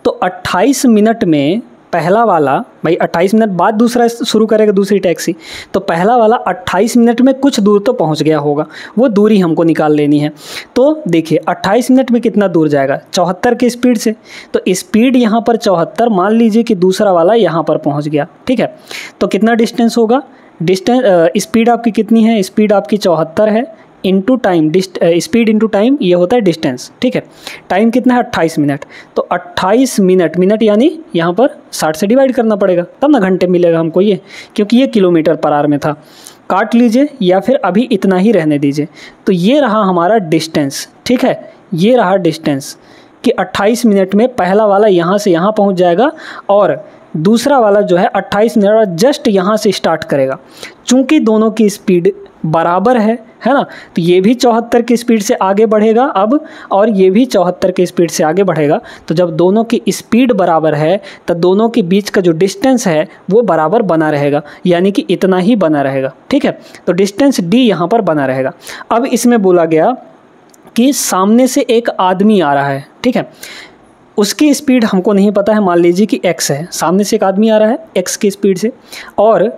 तो 28 मिनट में पहला वाला, भाई 28 मिनट बाद दूसरा शुरू करेगा दूसरी टैक्सी, तो पहला वाला 28 मिनट में कुछ दूर तो पहुंच गया होगा, वो दूरी हमको निकाल लेनी है। तो देखिए 28 मिनट में कितना दूर जाएगा, 74 की स्पीड से। तो स्पीड यहाँ पर 74, मान लीजिए कि दूसरा वाला यहाँ पर पहुँच गया, ठीक है। तो कितना डिस्टेंस होगा, स्पीड आपकी कितनी है, स्पीड आपकी 74 है, into time, speed into time ये होता है डिस्टेंस, ठीक है। टाइम कितना है 28 मिनट, तो 28 मिनट यानी यहाँ पर 60 से डिवाइड करना पड़ेगा, तब ना घंटे मिलेगा हमको ये, क्योंकि ये किलोमीटर पर आवर में था। काट लीजिए या फिर अभी इतना ही रहने दीजिए। तो ये रहा हमारा डिस्टेंस, ठीक है। ये रहा डिस्टेंस कि 28 मिनट में पहला वाला यहाँ से यहाँ पहुँच जाएगा और दूसरा वाला जो है 28 मिनट जस्ट यहाँ से स्टार्ट करेगा। चूँकि दोनों की स्पीड बराबर है ना, तो ये भी 74 की स्पीड से आगे बढ़ेगा अब, और ये भी 74 की स्पीड से आगे बढ़ेगा। तो जब दोनों की स्पीड बराबर है तो दोनों के बीच का जो डिस्टेंस है वो बराबर बना रहेगा, यानी कि इतना ही बना रहेगा, ठीक है। तो डिस्टेंस डी यहाँ पर बना रहेगा। अब इसमें बोला गया कि सामने से एक आदमी आ रहा है, ठीक है। उसकी स्पीड हमको नहीं पता है, मान लीजिए कि x है, सामने से एक आदमी आ रहा है x की स्पीड से, और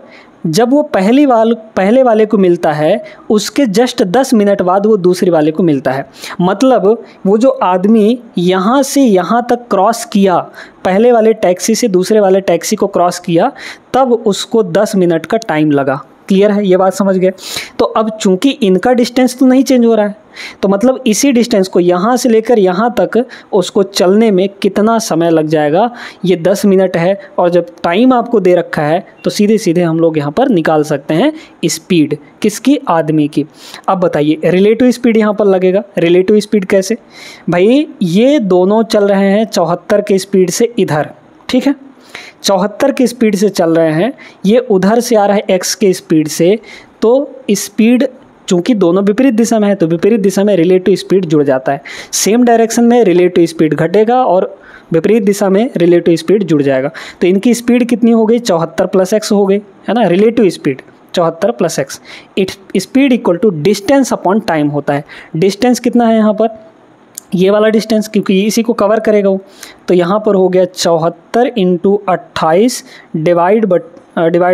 जब वो पहले वाले को मिलता है उसके जस्ट 10 मिनट बाद वो दूसरे वाले को मिलता है। मतलब वो जो आदमी यहाँ से यहाँ तक क्रॉस किया, पहले वाले टैक्सी से दूसरे वाले टैक्सी को क्रॉस किया, तब उसको 10 मिनट का टाइम लगा। क्लियर है, ये बात समझ गए। तो अब चूंकि इनका डिस्टेंस तो नहीं चेंज हो रहा है, तो मतलब इसी डिस्टेंस को यहाँ से लेकर यहाँ तक उसको चलने में कितना समय लग जाएगा, ये 10 मिनट है। और जब टाइम आपको दे रखा है तो सीधे सीधे हम लोग यहाँ पर निकाल सकते हैं स्पीड किसकी, आदमी की। अब बताइए रिलेटिव स्पीड यहाँ पर लगेगा। रिलेटिव स्पीड कैसे, भाई ये दोनों चल रहे हैं 74 के स्पीड से इधर, ठीक है, 74 की स्पीड से चल रहे हैं, ये उधर से आ रहा है x के स्पीड से, तो स्पीड चूंकि दोनों विपरीत दिशा में है तो विपरीत दिशा में रिलेटिव स्पीड जुड़ जाता है। सेम डायरेक्शन में रिलेटिव स्पीड घटेगा और विपरीत दिशा में रिलेटिव स्पीड जुड़ जाएगा। तो इनकी स्पीड कितनी हो गई, 74 प्लस x हो गई, है ना, relative speed 74 plus x। It speed equal to distance upon time होता है। डिस्टेंस कितना है यहाँ पर, ये वाला डिस्टेंस, क्योंकि इसी को कवर करेगा वो, तो यहाँ पर हो गया 74 इंटू 28 डिवाइड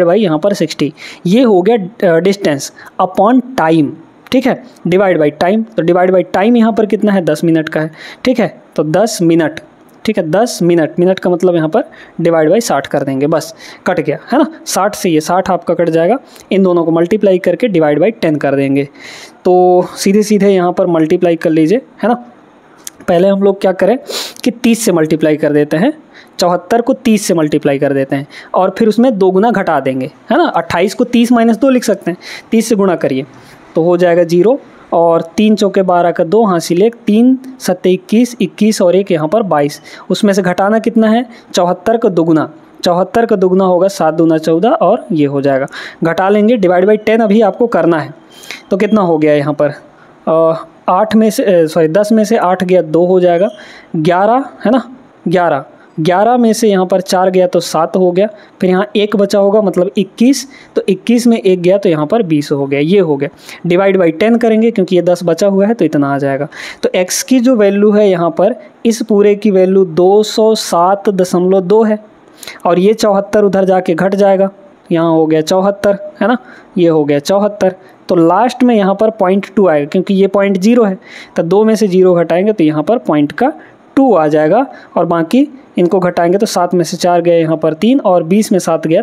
बाई यहाँ पर 60, ये हो गया डिस्टेंस अपॉन टाइम, ठीक है, डिवाइड बाई टाइम। तो डिवाइड बाई टाइम यहाँ पर कितना है, 10 मिनट का है, ठीक है, तो 10 मिनट, ठीक है, 10 मिनट, मिनट का मतलब यहाँ पर डिवाइड बाई 60 कर देंगे, बस कट गया, है ना, 60 से ये 60 आपका कट जाएगा, इन दोनों को मल्टीप्लाई करके डिवाइड बाई 10 कर देंगे। तो सीधे सीधे यहाँ पर मल्टीप्लाई कर लीजिए, है ना। पहले हम लोग क्या करें कि 30 से मल्टीप्लाई कर देते हैं, 74 को 30 से मल्टीप्लाई कर देते हैं और फिर उसमें 2 गुना घटा देंगे, है ना। 28 को 30 माइनस 2 लिख सकते हैं, 30 से गुणा करिए तो हो जाएगा 0, और 3 चौके 12 का 2 हासिल 1, 3 सत्ते 21, 21 और 1 यहाँ पर 22, उसमें से घटाना कितना है, 74 का दुगुना, 74 का दुगुना होगा 7 दूना 14 और ये हो जाएगा, घटा लेंगे, डिवाइड बाई 10 अभी आपको करना है। तो कितना हो गया यहाँ पर 10 में से 8 गया 2 हो जाएगा, 11 है ना, 11 में से यहाँ पर 4 गया तो 7 हो गया, फिर यहाँ 1 बचा होगा मतलब 21, तो 21 में 1 गया तो यहाँ पर 20 हो गया, ये हो गया। डिवाइड बाई 10 करेंगे क्योंकि ये 10 बचा हुआ है तो इतना आ जाएगा। तो x की जो वैल्यू है यहाँ पर, इस पूरे की वैल्यू 207.2 है, और ये 74 उधर जाके घट जाएगा, यहाँ हो गया 74, है ना, ये हो गया 74, तो लास्ट में यहाँ पर 0.2 आएगा क्योंकि ये 0.0 है, तो 2 में से 0 घटाएंगे तो यहाँ पर 0.2 आ जाएगा, और बाकी इनको घटाएंगे तो 7 में से 4 गया यहाँ पर 3 और 20 में 7 गया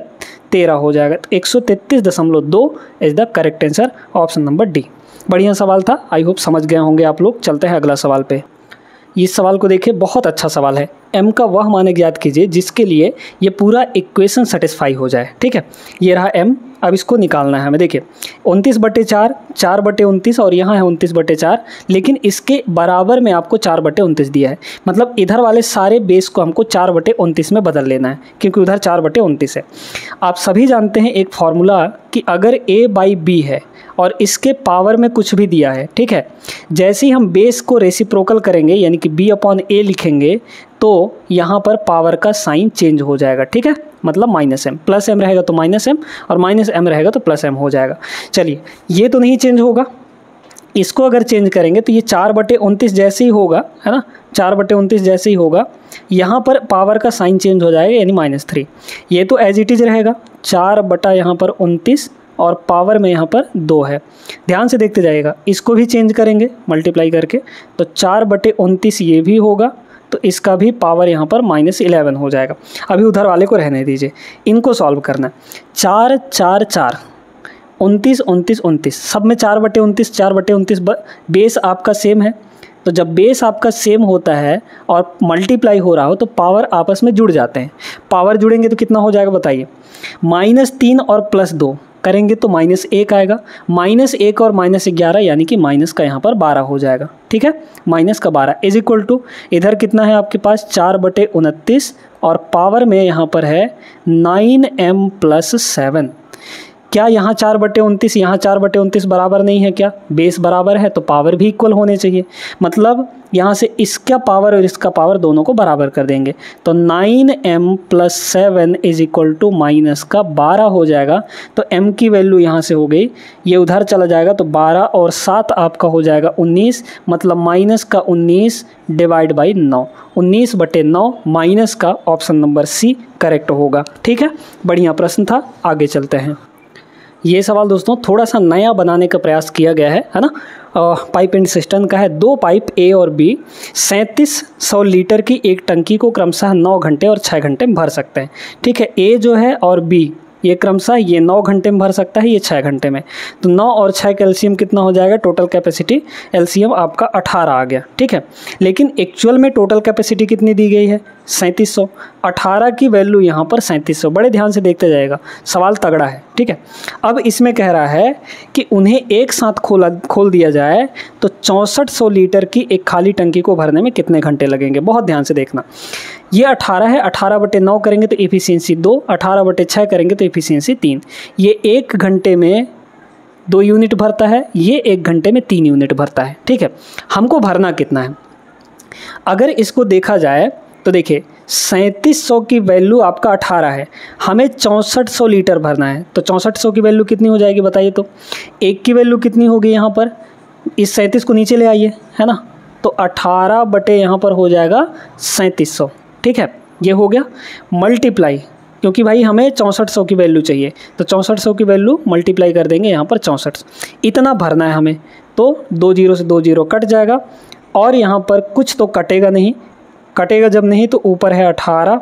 13 हो जाएगा। तो 133.2 is the correct answer, option number D. बढ़िया सवाल था, आई होप समझ गए होंगे आप लोग। चलते हैं अगला सवाल पे। इस सवाल को देखिए, बहुत अच्छा सवाल है। m का वह मान ज्ञात कीजिए जिसके लिए ये पूरा इक्वेशन सेटिस्फाई हो जाए, ठीक है, ये रहा m, अब इसको निकालना है हमें। देखिए 29/4, 4/29 और यहाँ है 29/4, लेकिन इसके बराबर में आपको 4/29 दिया है, मतलब इधर वाले सारे बेस को हमको 4/29 में बदल लेना है क्योंकि उधर 4/29 है। आप सभी जानते हैं एक फॉर्मूला कि अगर a/b है और इसके पावर में कुछ भी दिया है, ठीक है, जैसे ही हम बेस को रेसिप्रोकल करेंगे यानी कि b/a लिखेंगे तो यहाँ पर पावर का साइन चेंज हो जाएगा, ठीक है, मतलब -m, प्लस m रहेगा तो -m और -m रहेगा तो +m हो जाएगा। चलिए, ये तो नहीं चेंज होगा, इसको अगर चेंज करेंगे तो ये 4/29 जैसे ही होगा, है ना, 4/29 जैसे ही होगा, यहाँ पर पावर का साइन चेंज हो जाएगा यानी -3। ये तो एज इट इज़ रहेगा 4/29 और पावर में यहाँ पर 2 है। ध्यान से देखते जाइएगा, इसको भी चेंज करेंगे मल्टीप्लाई करके तो 4/29 ये भी होगा, तो इसका भी पावर यहाँ पर -11 हो जाएगा। अभी उधर वाले को रहने दीजिए, इनको सॉल्व करना है। 4 4 4 29 29 29, सब में 4/29 4/29, बेस आपका सेम है, तो जब बेस आपका सेम होता है और मल्टीप्लाई हो रहा हो तो पावर आपस में जुड़ जाते हैं। पावर जुड़ेंगे तो कितना हो जाएगा बताइए, -3 और +2 करेंगे तो -1 आएगा, -1 और -11 यानी कि माइनस का यहाँ पर 12 हो जाएगा, ठीक है, माइनस का 12 इज इक्वल टू इधर कितना है आपके पास 4/29 और पावर में यहाँ पर है 9m + 7। क्या यहाँ 4/29 यहाँ 4/29 बराबर नहीं है क्या, बेस बराबर है तो पावर भी इक्वल होने चाहिए, मतलब यहाँ से इसका पावर और इसका पावर दोनों को बराबर कर देंगे तो 9m + 7 इज इक्वल टू -12 हो जाएगा। तो m की वैल्यू यहाँ से हो गई, ये उधर चला जाएगा तो 12 और 7 आपका हो जाएगा 19, मतलब -19 डिवाइड बाई 9, 19/9 माइनस का ऑप्शन नंबर सी करेक्ट होगा, ठीक है। बढ़िया प्रश्न था, आगे चलते हैं। ये सवाल दोस्तों थोड़ा सा नया बनाने का प्रयास किया गया है ना, पाइप एंड सिस्टम का है। 2 पाइप ए और बी 3700 लीटर की एक टंकी को क्रमशः 9 घंटे और 6 घंटे में भर सकते हैं, ठीक है। ए जो है और बी ये क्रमशः ये 9 घंटे में भर सकता है, ये 6 घंटे में, तो 9 और 6 का एलसीएम कितना हो जाएगा, टोटल कैपेसिटी एलसीएम आपका 18 आ गया, ठीक है। लेकिन एक्चुअल में टोटल कैपेसिटी कितनी दी गई है 3700, 18 की वैल्यू यहाँ पर 3700, बड़े ध्यान से देखते जाएगा, सवाल तगड़ा है, ठीक है। अब इसमें कह रहा है कि उन्हें एक साथ खोल दिया जाए तो 6400 लीटर की एक खाली टंकी को भरने में कितने घंटे लगेंगे। बहुत ध्यान से देखना, ये 18 है, 18/9 करेंगे तो एफिशिएंसी 2, 18/6 करेंगे तो एफिशिएंसी 3। ये 1 घंटे में 2 यूनिट भरता है, ये 1 घंटे में 3 यूनिट भरता है। ठीक है, हमको भरना कितना है? अगर इसको देखा जाए तो देखिए 3700 की वैल्यू आपका 18 है, हमें 6400 लीटर भरना है, तो 6400 की वैल्यू कितनी हो जाएगी बताइए? तो 1 की वैल्यू कितनी होगी यहाँ पर? इस 37 को नीचे ले आइए, है ना, तो 18 बटे यहाँ पर हो जाएगा 3700। ठीक है, ये हो गया मल्टीप्लाई, क्योंकि भाई हमें 6400 की वैल्यू चाहिए, तो 6400 की वैल्यू मल्टीप्लाई कर देंगे यहाँ पर 64, इतना भरना है हमें। तो 2 0 से 2 0 कट जाएगा, और यहाँ पर कुछ तो कटेगा नहीं, कटेगा जब नहीं तो ऊपर है 18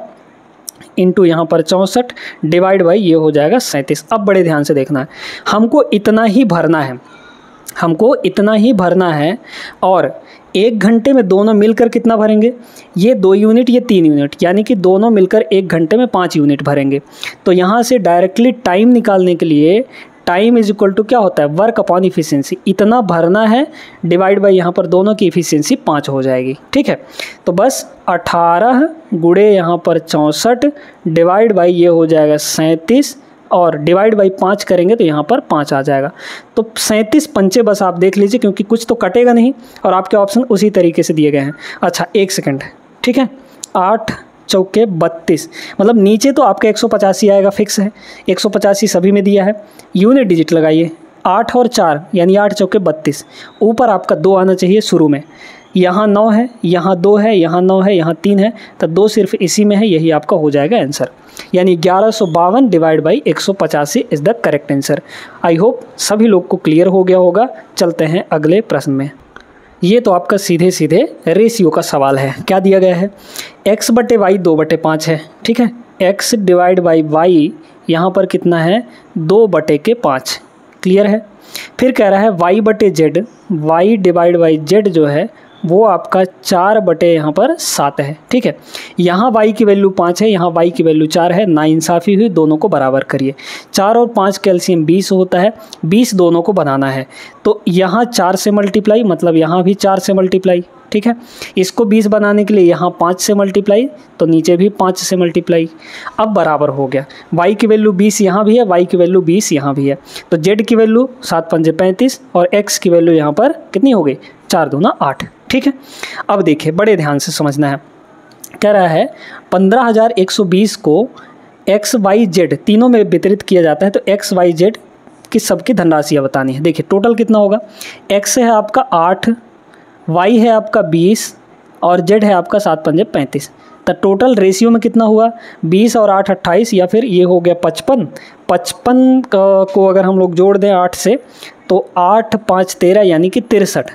इंटू यहाँ पर 64 डिवाइड बाई ये हो जाएगा 37। अब बड़े ध्यान से देखना है, हमको इतना ही भरना है, हमको इतना ही भरना है, और 1 घंटे में दोनों मिलकर कितना भरेंगे? ये 2 यूनिट, ये 3 यूनिट, यानी कि दोनों मिलकर 1 घंटे में 5 यूनिट भरेंगे। तो यहाँ से डायरेक्टली टाइम निकालने के लिए टाइम इज इक्वल टू क्या होता है? वर्क अपॉन इफिशियंसी, इतना भरना है डिवाइड बाई यहाँ पर दोनों की इफिशियंसी 5 हो जाएगी। ठीक है, तो बस 18 गुणे यहाँ पर 64 डिवाइड बाई ये हो जाएगा 37, और डिवाइड बाई 5 करेंगे तो यहाँ पर 5 आ जाएगा। तो 37 पंचे बस आप देख लीजिए, क्योंकि कुछ तो कटेगा नहीं, और आपके ऑप्शन उसी तरीके से दिए गए हैं। अच्छा 1 सेकेंड, ठीक है, 8 चौके 32, मतलब नीचे तो आपका 185 आएगा, फिक्स है, 185 सभी में दिया है। यूनिट डिजिट लगाइए, 8 और 4 यानी 8 चौके 32, ऊपर आपका 2 आना चाहिए शुरू में, यहाँ 9 है, यहाँ 2 है, यहाँ 9 है, यहाँ 3 है, तो 2 सिर्फ इसी में है, यही आपका हो जाएगा आंसर, यानी 1152 divide by 185 is the correct answer. I hope सभी लोग को क्लियर हो गया होगा। चलते हैं अगले प्रश्न में। ये तो आपका सीधे सीधे रेशियो का सवाल है। क्या दिया गया है? x बटे वाई 2/5 है। ठीक है, x डिवाइड बाई वाई यहाँ पर कितना है? 2/5। क्लियर है। फिर कह रहा है y बटे Z, Y divide by Z जो है वो आपका 4/7 है। ठीक है, यहाँ y की वैल्यू 5 है, यहाँ y की वैल्यू 4 है, नाइंसाफ़ी हुई, दोनों को बराबर करिए। 4 और 5 कैल्शियम 20 होता है, 20 दोनों को बनाना है, तो यहाँ 4 से मल्टीप्लाई, मतलब यहाँ भी 4 से मल्टीप्लाई। ठीक है, इसको 20 बनाने के लिए यहाँ 5 से मल्टीप्लाई, तो नीचे भी 5 से मल्टीप्लाई। अब बराबर हो गया, y की वैल्यू 20 यहाँ भी है, y की वैल्यू 20 यहाँ भी है, तो z की वैल्यू 7 पंजे 35 और x की वैल्यू यहाँ पर कितनी हो गई? 4 दूना 8। ठीक है, अब देखिए बड़े ध्यान से समझना है। कह रहा है 15,120 को एक्स वाई जेड तीनों में वितरित किया जाता है, तो एक्स वाई जेड की सबकी धनराशियाँ बतानी है। देखिए टोटल कितना होगा? एक्स है आपका 8, वाई है आपका 20 और जेड है आपका 7 पंजे 35। तो टोटल रेशियो में कितना हुआ? 20 और 8 28, या फिर ये हो गया 55। 55 को अगर हम लोग जोड़ दें 8 से, तो 8 5 13 यानी कि 63,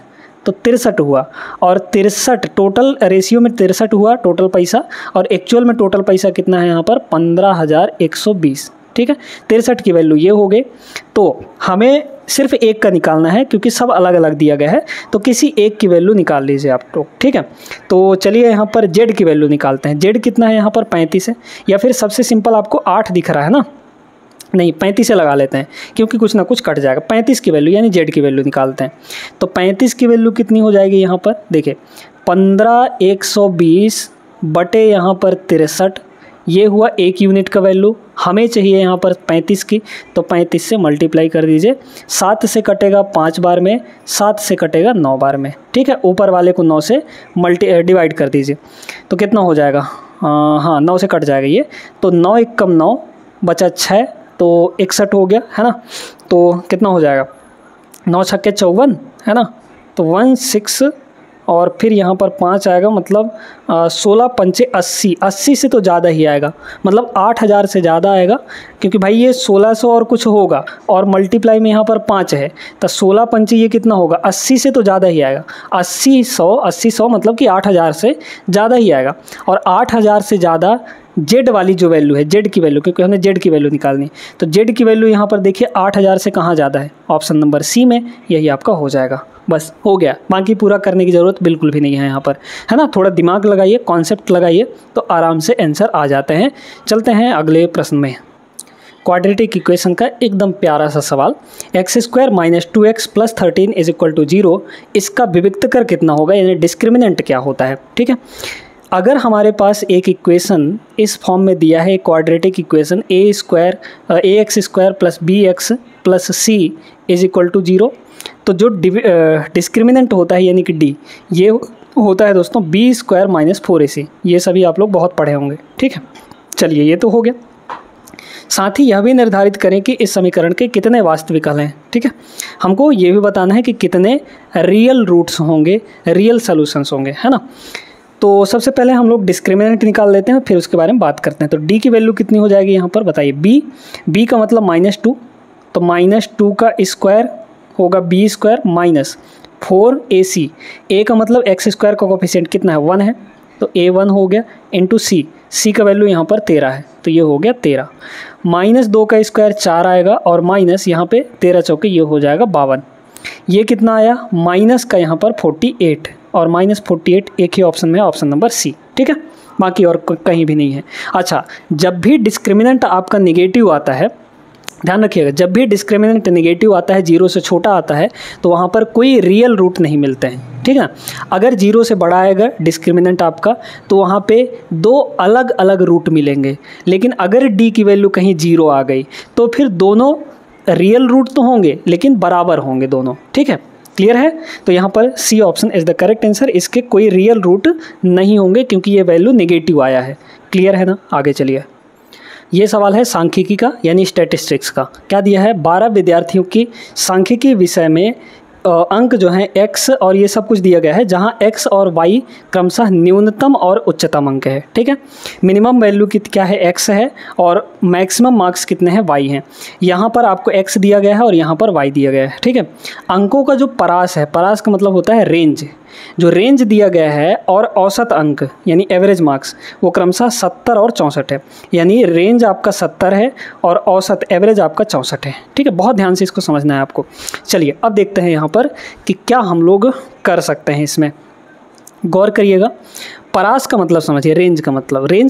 तो 63 हुआ। और 63 टोटल रेशियो में 63 हुआ टोटल पैसा, और एक्चुअल में टोटल पैसा कितना है यहाँ पर? 15,120। ठीक है, 63 की वैल्यू ये हो गई। तो हमें सिर्फ एक का निकालना है, क्योंकि सब अलग अलग दिया गया है, तो किसी एक की वैल्यू निकाल लीजिए आप तो। ठीक है, तो चलिए यहाँ पर जेड की वैल्यू निकालते हैं। जेड कितना है यहाँ पर? 35 है, या फिर सबसे सिंपल आपको 8 दिख रहा है ना, नहीं 35 से लगा लेते हैं, क्योंकि कुछ ना कुछ कट जाएगा। 35 की वैल्यू यानी जेड की वैल्यू निकालते हैं, तो 35 की वैल्यू कितनी हो जाएगी यहाँ पर? देखिए 15,120 बटे यहाँ पर 63, ये हुआ 1 यूनिट का वैल्यू। हमें चाहिए यहाँ पर 35 की, तो 35 से मल्टीप्लाई कर दीजिए। 7 से कटेगा 5 बार में, 7 से कटेगा 9 बार में। ठीक है, ऊपर वाले को 9 से डिवाइड कर दीजिए, तो कितना हो जाएगा? हाँ 9 से कट जाएगा ये, तो 9 1 कम 9 बचा 6, तो 61 हो गया, है ना। तो कितना हो जाएगा? 9 छक्के 54, है ना, तो 16, और फिर यहाँ पर 5 आएगा, मतलब 16 पंचे 80। 80 से तो ज़्यादा ही आएगा, मतलब 8000 से ज़्यादा आएगा, क्योंकि भाई ये 1600 और कुछ होगा, और मल्टीप्लाई में यहाँ पर 5 है, तो 16 पंचे ये कितना होगा? 80 से तो ज़्यादा ही आएगा। 80 मतलब कि 8000 से ज़्यादा ही आएगा, और 8000 से ज़्यादा जेड वाली जो वैल्यू है, जेड की वैल्यू, क्योंकि हमने जेड की वैल्यू निकालनी, तो जेड की वैल्यू यहाँ पर देखिए 8000 से कहाँ ज़्यादा है? ऑप्शन नंबर सी में, यही आपका हो जाएगा। बस हो गया, बाकी पूरा करने की ज़रूरत बिल्कुल भी नहीं है यहाँ पर, है ना। थोड़ा दिमाग लगाइए, कॉन्सेप्ट लगाइए, तो आराम से आंसर आ जाते हैं। चलते हैं अगले प्रश्न में। क्वाड्रेटिक इक्वेशन का एकदम प्यारा सा सवाल, x² - 2x + 13 = 0, इसका विविक्तकर कितना होगा, यानी डिस्क्रिमिनेंट क्या होता है। ठीक है, अगर हमारे पास एक इक्वेशन इस फॉर्म में दिया है, quadratic equation ax² plus bx plus c is equal to 0, तो जो डिस्क्रिमिनेंट होता है यानी कि d, ये होता है दोस्तों b² माइनस 4ac। ये सभी आप लोग बहुत पढ़े होंगे, ठीक है। चलिए ये तो हो गया। साथ ही यह भी निर्धारित करें कि इस समीकरण के कितने वास्तविक हल हैं, ठीक है। हमको ये भी बताना है कि कितने रियल रूट्स होंगे, रियल सॉल्यूशंस होंगे, है ना। तो सबसे पहले हम लोग डिस्क्रिमिनेंट निकाल लेते हैं, फिर उसके बारे में बात करते हैं। तो d की वैल्यू कितनी हो जाएगी यहाँ पर बताइए। b का मतलब -2, तो -2 का स्क्वायर होगा b² माइनस 4ac। a का मतलब x² का कोफिशिएंट कितना है, 1 है, तो a1 हो गया इंटू c का वैल्यू यहाँ पर 13 है, तो ये हो गया 13। -2 का स्क्वायर 4 आएगा और माइनस यहाँ पे 13 चौके ये हो जाएगा 52। ये कितना आया, माइनस का यहाँ पर 48, और -48 एक ही ऑप्शन में है, ऑप्शन नंबर सी, ठीक है। बाकी और कहीं भी नहीं है। अच्छा, जब भी डिस्क्रिमिनेंट आपका नेगेटिव आता है, ध्यान रखिएगा, जब भी डिस्क्रिमिनेंट नेगेटिव आता है, 0 से छोटा आता है, तो वहाँ पर कोई रियल रूट नहीं मिलते हैं, ठीक है। अगर 0 से बड़ा आएगा डिस्क्रिमिनेंट आपका, तो वहाँ पे 2 अलग अलग रूट मिलेंगे। लेकिन अगर d की वैल्यू कहीं 0 आ गई, तो फिर दोनों रियल रूट तो होंगे लेकिन बराबर होंगे दोनों, ठीक है। क्लियर है। तो यहाँ पर C option is the correct answer. इसके कोई रियल रूट नहीं होंगे क्योंकि ये वैल्यू नेगेटिव आया है। क्लियर है ना। आगे चलिए, ये सवाल है सांख्यिकी का यानी स्टैटिस्टिक्स का। क्या दिया है, 12 विद्यार्थियों की सांख्यिकी विषय में अंक जो हैं x और ये सब कुछ दिया गया है, जहाँ x और y क्रमशः न्यूनतम और उच्चतम अंक है, ठीक है। मिनिमम वैल्यू क्या है, x है, और मैक्सिमम मार्क्स कितने हैं, y हैं। यहाँ पर आपको x दिया गया है और यहाँ पर y दिया गया है, ठीक है। अंकों का जो परास है, परास का मतलब होता है रेंज, जो रेंज दिया गया है, और औसत अंक यानी एवरेज मार्क्स वो क्रमशः 70 और 64 है। यानी रेंज आपका 70 है और औसत एवरेज आपका 64 है, ठीक है। बहुत ध्यान से इसको समझना है आपको। चलिए अब देखते हैं यहाँ पर कि क्या हम लोग कर सकते हैं इसमें। गौर करिएगा, परास का मतलब समझिए, रेंज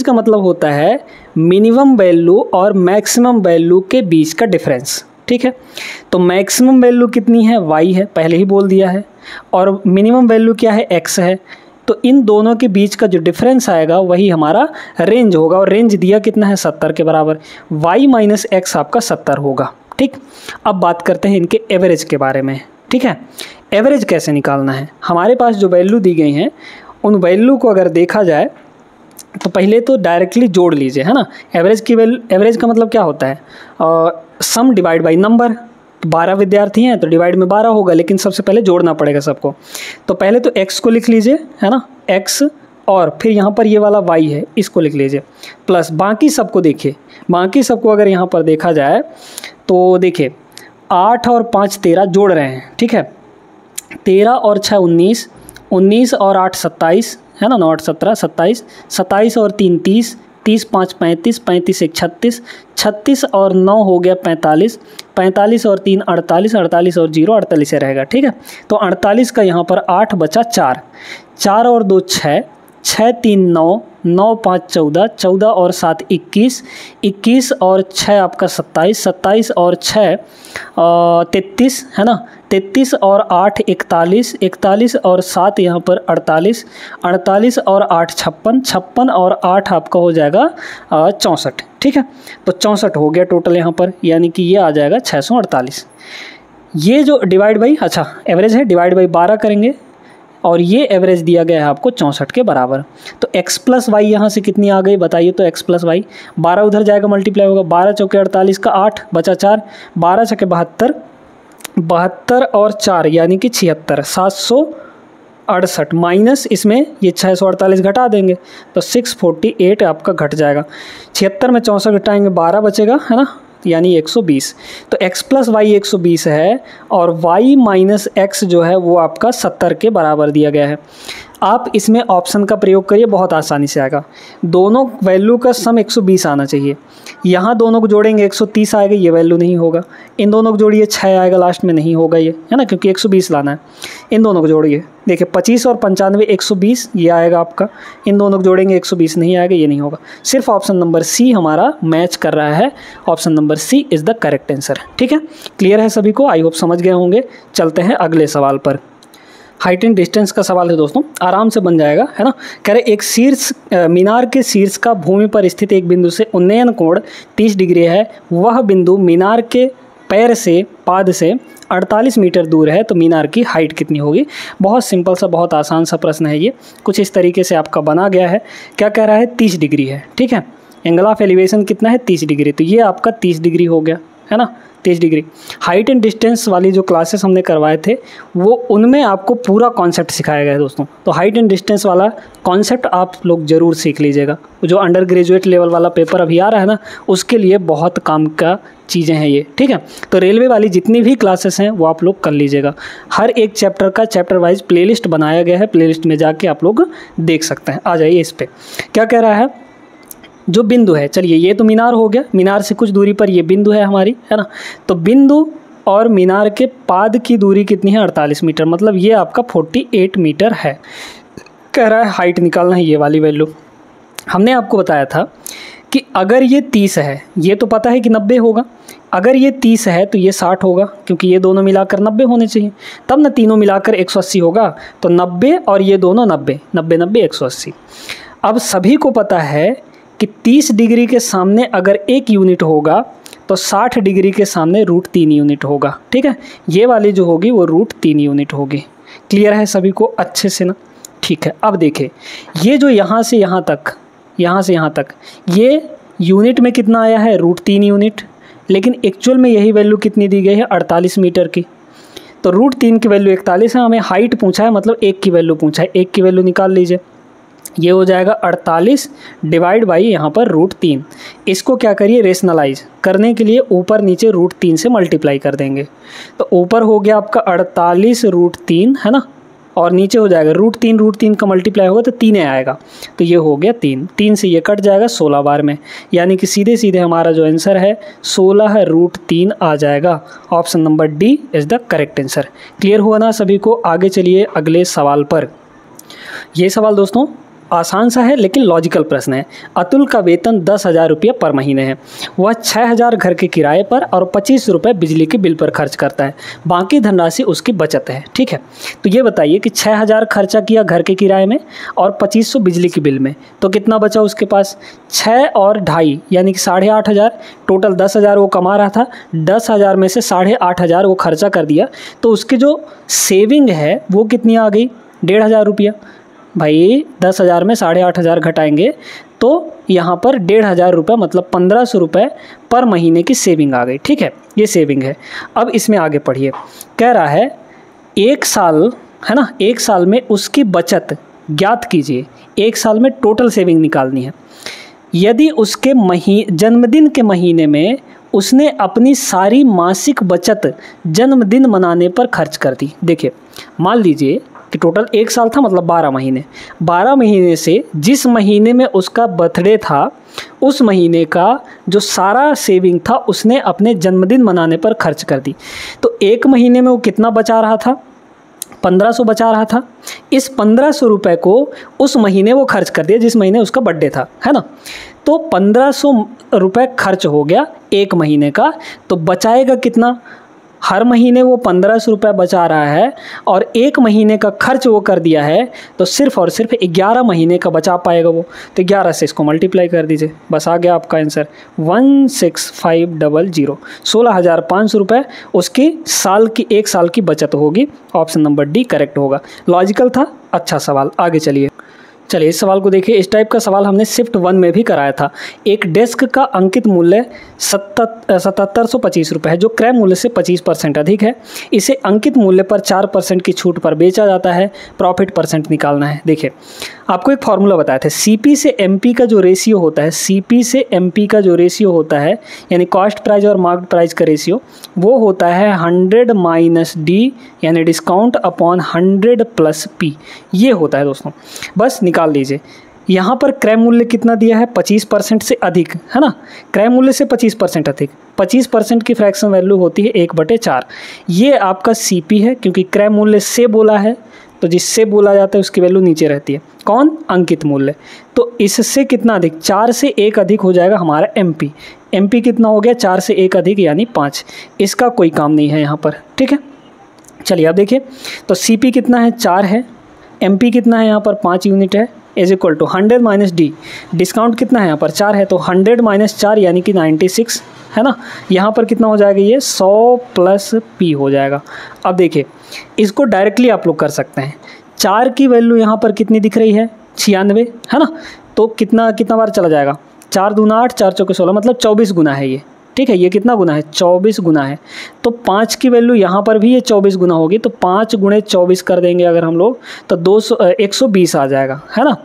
का मतलब होता है मिनिमम वैल्यू और मैक्सिमम वैल्यू के बीच का डिफरेंस, ठीक है। तो मैक्सिमम वैल्यू कितनी है, y है, पहले ही बोल दिया है, और मिनिमम वैल्यू क्या है, x है। तो इन दोनों के बीच का जो डिफरेंस आएगा वही हमारा रेंज होगा, और रेंज दिया कितना है, 70 के बराबर। y माइनस x आपका 70 होगा, ठीक। अब बात करते हैं इनके एवरेज के बारे में, ठीक है। एवरेज कैसे निकालना है, हमारे पास जो वैल्यू दी गई हैं उन वैल्यू को अगर देखा जाए तो पहले तो डायरेक्टली जोड़ लीजिए, है ना। एवरेज की वैल्यू, एवरेज का मतलब क्या होता है, सम डिवाइड बाय नंबर। 12 विद्यार्थी हैं तो डिवाइड में 12 होगा, लेकिन सबसे पहले जोड़ना पड़ेगा सबको। तो पहले तो x को लिख लीजिए, है ना, x, और फिर यहाँ पर ये वाला y है, इसको लिख लीजिए, प्लस बाकी सबको देखिए। बाकी सबको अगर यहाँ पर देखा जाए तो देखिए 8 और 5 13 जोड़ रहे हैं, ठीक है। 13 और 6 19, 19 और 8 27, है ना, 9 8 17 27, 27 और 3 30, 30 5 35, 35 1 36, 36 और 9 हो गया 45, 45 और 3 48, 48 और 0 48 से रहेगा, ठीक है। तो 48 का यहाँ पर 8 बचा 4, 4 और 2 6, 6 3 9, 9 5 14, 14 और 7 21, 21 और 6 आपका 27, 27 और 6 33, है ना, 33 और 8 41, 41 और 7 यहाँ पर 48, 48 और 8 56, 56 और 8 आपका हो जाएगा 64, ठीक है। तो 64 हो गया टोटल यहाँ पर, यानी कि ये आ जाएगा 648। ये जो डिवाइड बाई, अच्छा एवरेज है, डिवाइड बाई 12 करेंगे, और ये एवरेज दिया गया है आपको 64 के बराबर। तो x प्लस वाई यहाँ से कितनी आ गई बताइए, तो x प्लस वाई, 12 उधर जाएगा मल्टीप्लाई होगा, 12 चौके 48 का 8 बचा 4, 12 चौके 72, 72 और 4 यानी कि 76, 768 माइनस इसमें ये 648 घटा देंगे तो 648 आपका घट जाएगा। 76 में 64 घटाएंगे 12 बचेगा, है ना, यानी 120। तो x प्लस वाई 120 है और y माइनस x जो है वो आपका 70 के बराबर दिया गया है। आप इसमें ऑप्शन का प्रयोग करिए, बहुत आसानी से आएगा। दोनों वैल्यू का सम 120 आना चाहिए। यहाँ दोनों को जोड़ेंगे 130 आएगा, ये वैल्यू नहीं होगा। इन दोनों को जोड़िए 6 आएगा लास्ट में, नहीं होगा ये, है ना, क्योंकि 120 लाना है। इन दोनों को जोड़िए, देखिए 25 और 95 120 ये आएगा आपका। इन दोनों को जोड़ेंगे 120 नहीं आएगा, ये नहीं होगा। सिर्फ ऑप्शन नंबर सी हमारा मैच कर रहा है। Option number C is the correct answer, ठीक है। क्लियर है सभी को, आई होप समझ गए होंगे। चलते हैं अगले सवाल पर। हाइट एंड डिस्टेंस का सवाल है दोस्तों, आराम से बन जाएगा, है ना। कह रहे एक शीर्ष मीनार के शीर्ष का भूमि पर स्थित एक बिंदु से उन्नयन कोण 30 डिग्री है, वह बिंदु मीनार के पैर से पाद से 48 मीटर दूर है, तो मीनार की हाइट कितनी होगी। बहुत सिंपल सा, बहुत आसान सा प्रश्न है ये। कुछ इस तरीके से आपका बना गया है। क्या कह रहा है, 30 डिग्री है, ठीक है। एंगल ऑफ एलिवेशन कितना है, 30 डिग्री, तो ये आपका 30 डिग्री हो गया, है ना, 30 डिग्री। हाइट एंड डिस्टेंस वाली जो क्लासेस हमने करवाए थे वो उनमें आपको पूरा कॉन्सेप्ट सिखाया गया है दोस्तों। तो हाइट एंड डिस्टेंस वाला कॉन्सेप्ट आप लोग ज़रूर सीख लीजिएगा। जो अंडर ग्रेजुएट लेवल वाला पेपर अभी आ रहा है ना, उसके लिए बहुत काम का चीज़ें हैं ये, ठीक है। तो रेलवे वाली जितनी भी क्लासेस हैं वो आप लोग कर लीजिएगा। हर एक चैप्टर का चैप्टर वाइज प्लेलिस्ट बनाया गया है, प्लेलिस्ट में जाके आप लोग देख सकते हैं। आ जाइए इस पर। क्या कह रहा है, जो बिंदु है, चलिए ये तो मीनार हो गया, मीनार से कुछ दूरी पर ये बिंदु है हमारी, है ना। तो बिंदु और मीनार के पाद की दूरी कितनी है, 48 मीटर, मतलब ये आपका 48 मीटर है। कह रहा है हाइट निकालना है, ये वाली वैल्यू। हमने आपको बताया था कि अगर ये 30 है, ये तो पता है कि 90 होगा, अगर ये 30 है तो ये 60 होगा, क्योंकि ये दोनों मिलाकर 90 होने चाहिए, तब ना तीनों मिलाकर 180 होगा। तो 90 और ये दोनों 90, 90 90 180। अब सभी को पता है कि 30 डिग्री के सामने अगर 1 यूनिट होगा तो 60 डिग्री के सामने √3 यूनिट होगा, ठीक है। ये वाली जो होगी वो √3 यूनिट होगी। क्लियर है सभी को अच्छे से ना, ठीक है। अब देखिए ये जो यहाँ से यहाँ तक, यहाँ से यहाँ तक, ये यूनिट में कितना आया है, √3 यूनिट, लेकिन एक्चुअल में यही वैल्यू कितनी दी गई है, 48 मीटर की। तो √3 की वैल्यू 41 है, हमें हाइट पूछा है, मतलब 1 की वैल्यू पूछा है, 1 की वैल्यू निकाल लीजिए। ये हो जाएगा 48 डिवाइड बाई यहाँ पर √3। इसको क्या करिए, रेशनलाइज करने के लिए ऊपर नीचे √3 से मल्टीप्लाई कर देंगे। तो ऊपर हो गया आपका 48 √3, है ना, और नीचे हो जाएगा √3 का मल्टीप्लाई होगा तो 3 आएगा, तो ये हो गया 3, 3 से ये कट जाएगा 16 बार में, यानी कि सीधे सीधे हमारा जो आंसर है 16 √3 आ जाएगा। Option number D is the correct answer. Clear हुआ ना सभी को। आगे चलिए अगले सवाल पर। ये सवाल दोस्तों आसान सा है लेकिन लॉजिकल प्रश्न है। अतुल का वेतन 10,000 रुपये पर महीने है, वह 6,000 घर के किराए पर और 25 रुपये बिजली के बिल पर खर्च करता है, बाकी धनराशि उसकी बचत है, ठीक है। तो ये बताइए कि 6,000 खर्चा किया घर के किराए में और 2500 बिजली के बिल में, तो कितना बचा उसके पास, 6 और 2.5 यानी कि 8,500, टोटल 10,000 वो कमा रहा था, 10,000 में से 8,500 वो खर्चा कर दिया, तो उसकी जो सेविंग है वो कितनी आ गई, 1,500 रुपया। भाई 10,000 में 8,500 घटाएंगे तो यहाँ पर 1,500 रुपये मतलब 1,500 रुपये पर महीने की सेविंग आ गई, ठीक है। ये सेविंग है। अब इसमें आगे पढ़िए। कह रहा है 1 साल, है ना, 1 साल में उसकी बचत ज्ञात कीजिए। 1 साल में टोटल सेविंग निकालनी है। यदि उसके जन्मदिन के महीने में उसने अपनी सारी मासिक बचत जन्मदिन मनाने पर खर्च कर दी। देखिए मान लीजिए कि टोटल 1 साल था, मतलब 12 महीने, 12 महीने से जिस महीने में उसका बर्थडे था उस महीने का जो सारा सेविंग था उसने अपने जन्मदिन मनाने पर खर्च कर दी। तो 1 महीने में वो कितना बचा रहा था, 1500 बचा रहा था। इस 1500 रुपये को उस महीने वो खर्च कर दिया जिस महीने उसका बर्थडे था, है ना। तो 1500 रुपये खर्च हो गया 1 महीने का, तो बचाएगा कितना, हर महीने वो 1500 रुपये बचा रहा है और 1 महीने का खर्च वो कर दिया है, तो सिर्फ और सिर्फ 11 महीने का बचा पाएगा वो। तो 11 से इसको मल्टीप्लाई कर दीजिए, बस आ गया आपका आंसर 16500। 16,500 रुपये उसकी साल की 1 साल की बचत होगी। ऑप्शन नंबर डी करेक्ट होगा। लॉजिकल था, अच्छा सवाल। आगे चलिए इस सवाल को देखिए। इस टाइप का सवाल हमने शिफ्ट 1 में भी कराया था। एक डेस्क का अंकित मूल्य 7725 रुपये है, जो क्रय मूल्य से 25% अधिक है। इसे अंकित मूल्य पर 4% की छूट पर बेचा जाता है। प्रॉफिट परसेंट निकालना है। देखिए आपको एक फार्मूला बताया था, सीपी से एमपी का जो रेशियो होता है, सीपी से एमपी का जो रेशियो होता है, यानी कॉस्ट प्राइस और मार्केट प्राइस का रेशियो, वो होता है 100 - डी यानी डिस्काउंट अपॉन 100 + पी। ये होता है दोस्तों, बस निकाल लीजिए। यहाँ पर क्रय मूल्य कितना दिया है, 25% से अधिक, है ना। क्रय मूल्य से 25% अधिक, 25% की फ्रैक्शन वैल्यू होती है 1/4। ये आपका सीपी है, क्योंकि क्रय मूल्य से बोला है तो जिससे बोला जाता है उसकी वैल्यू नीचे रहती है। कौन, अंकित मूल्य। तो इससे कितना अधिक, 4 से 1 अधिक हो जाएगा हमारा एमपी। एमपी कितना हो गया, 4 से 1 अधिक यानी 5। इसका कोई काम नहीं है यहाँ पर, ठीक है। चलिए अब देखिए, तो Cp कितना है 4 है, Mp कितना है यहाँ पर 5 यूनिट है, is equal to 100 minus D, discount कितना है यहाँ पर 4 है, तो 100 माइनस 4 यानी कि 96 है ना। यहाँ पर कितना हो जाएगा, ये 100 प्लस P हो जाएगा। अब देखिए इसको डायरेक्टली आप लोग कर सकते हैं, 4 की वैल्यू यहाँ पर कितनी दिख रही है 96 है ना, तो कितना बार चला जाएगा, 4 दूना 8, 4 चौके 16, मतलब 24 गुना है ये, ठीक है। ये कितना गुना है 24 गुना है, तो 5 की वैल्यू यहाँ पर भी ये 24 गुना होगी, तो 5 गुणे 24 कर देंगे अगर हम लोग तो 120 आ जाएगा है ना।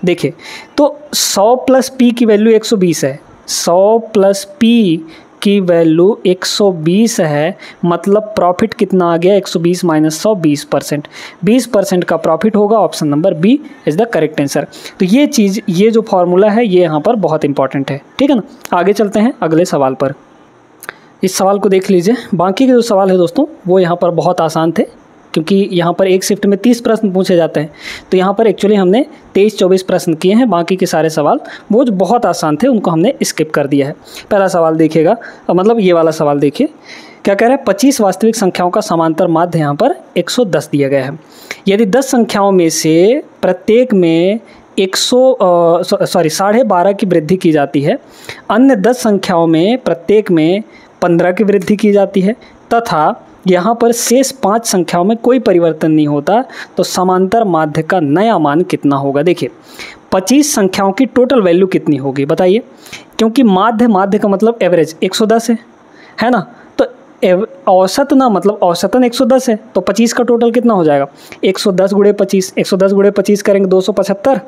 देखिए तो 100 प्लस P की वैल्यू 120 है, 100 प्लस P की वैल्यू 120 है, मतलब प्रॉफिट कितना आ गया 120 माइनस 100 20%, 20% का प्रॉफिट होगा। Option number B is the correct answer. तो ये चीज़, ये जो फॉर्मूला है ये यहाँ पर बहुत इंपॉर्टेंट है, ठीक है ना। आगे चलते हैं अगले सवाल पर। इस सवाल को देख लीजिए, बाकी के जो सवाल है दोस्तों वो यहाँ पर बहुत आसान थे, क्योंकि यहाँ पर एक शिफ्ट में 30 प्रश्न पूछे जाते हैं, तो यहाँ पर एक्चुअली हमने 23-24 प्रश्न किए हैं, बाकी के सारे सवाल वो जो बहुत आसान थे उनको हमने स्किप कर दिया है। पहला सवाल देखिएगा, मतलब ये वाला सवाल देखिए, क्या कह रहा है 25 वास्तविक संख्याओं का समांतर माध्य यहाँ पर 110 दिया गया है। यदि 10 संख्याओं में से प्रत्येक में 12.5 की वृद्धि की जाती है, अन्य 10 संख्याओं में प्रत्येक में 15 की वृद्धि की जाती है, तथा यहाँ पर शेष 5 संख्याओं में कोई परिवर्तन नहीं होता, तो समांतर माध्य का नया मान कितना होगा। देखिए 25 संख्याओं की टोटल वैल्यू कितनी होगी बताइए, क्योंकि माध्य का मतलब एवरेज 110 है ना, तो औसत ना, मतलब औसतन 110 है, तो 25 का टोटल कितना हो जाएगा 110 गुणे 25, 110 गुणे 25 करेंगे 275,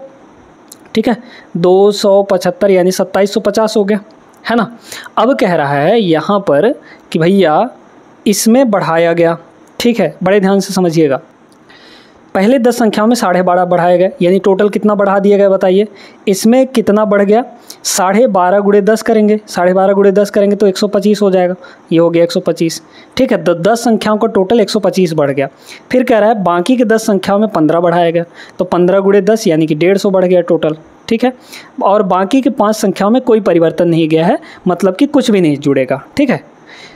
ठीक है, 275 यानी 2750 हो गया है ना। अब कह रहा है यहाँ पर कि भैया इसमें बढ़ाया गया, ठीक है, बड़े ध्यान से समझिएगा, पहले 10 संख्याओं में 12.5 बढ़ाया गया, यानी टोटल कितना बढ़ा दिया गया बताइए, इसमें कितना बढ़ गया 12.5 गुणे 10 करेंगे, 12.5 गुणे 10 करेंगे तो 125 हो जाएगा, ये हो गया 125, ठीक है। तो 10 संख्याओं का टोटल 125 बढ़ गया। फिर कह रहा है बाकी के 10 संख्याओं में 15 बढ़ाया गया, तो 15 गुणे 10 यानी कि 150 बढ़ गया टोटल, ठीक है। और बाकी के 5 संख्याओं में कोई परिवर्तन नहीं गया है, मतलब कि कुछ भी नहीं जुड़ेगा, ठीक है।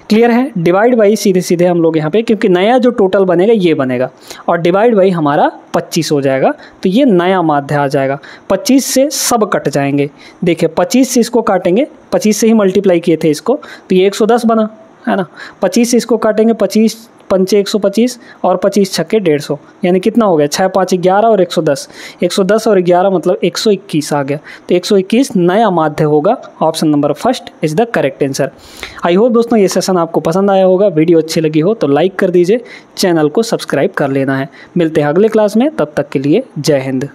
क्लियर है, डिवाइड बाई सीधे सीधे हम लोग यहाँ पे, क्योंकि नया जो टोटल बनेगा ये बनेगा, और डिवाइड बाई हमारा 25 हो जाएगा, तो ये नया माध्य आ जाएगा। 25 से सब कट जाएंगे, देखिए 25 से इसको काटेंगे, 25 से ही मल्टीप्लाई किए थे इसको, तो ये 110 बना है ना। 25 से इसको काटेंगे, 25 पंचे 125 और 25 छक्के 150, यानी कितना हो गया 6 5 11 और 110, 110 और 11 मतलब 121 आ गया, तो 121 नया माध्य होगा। Option number first is the correct answer. I hope दोस्तों ये सेशन आपको पसंद आया होगा, वीडियो अच्छी लगी हो तो लाइक कर दीजिए, चैनल को सब्सक्राइब कर लेना है। मिलते हैं अगले क्लास में, तब तक के लिए जय हिंद।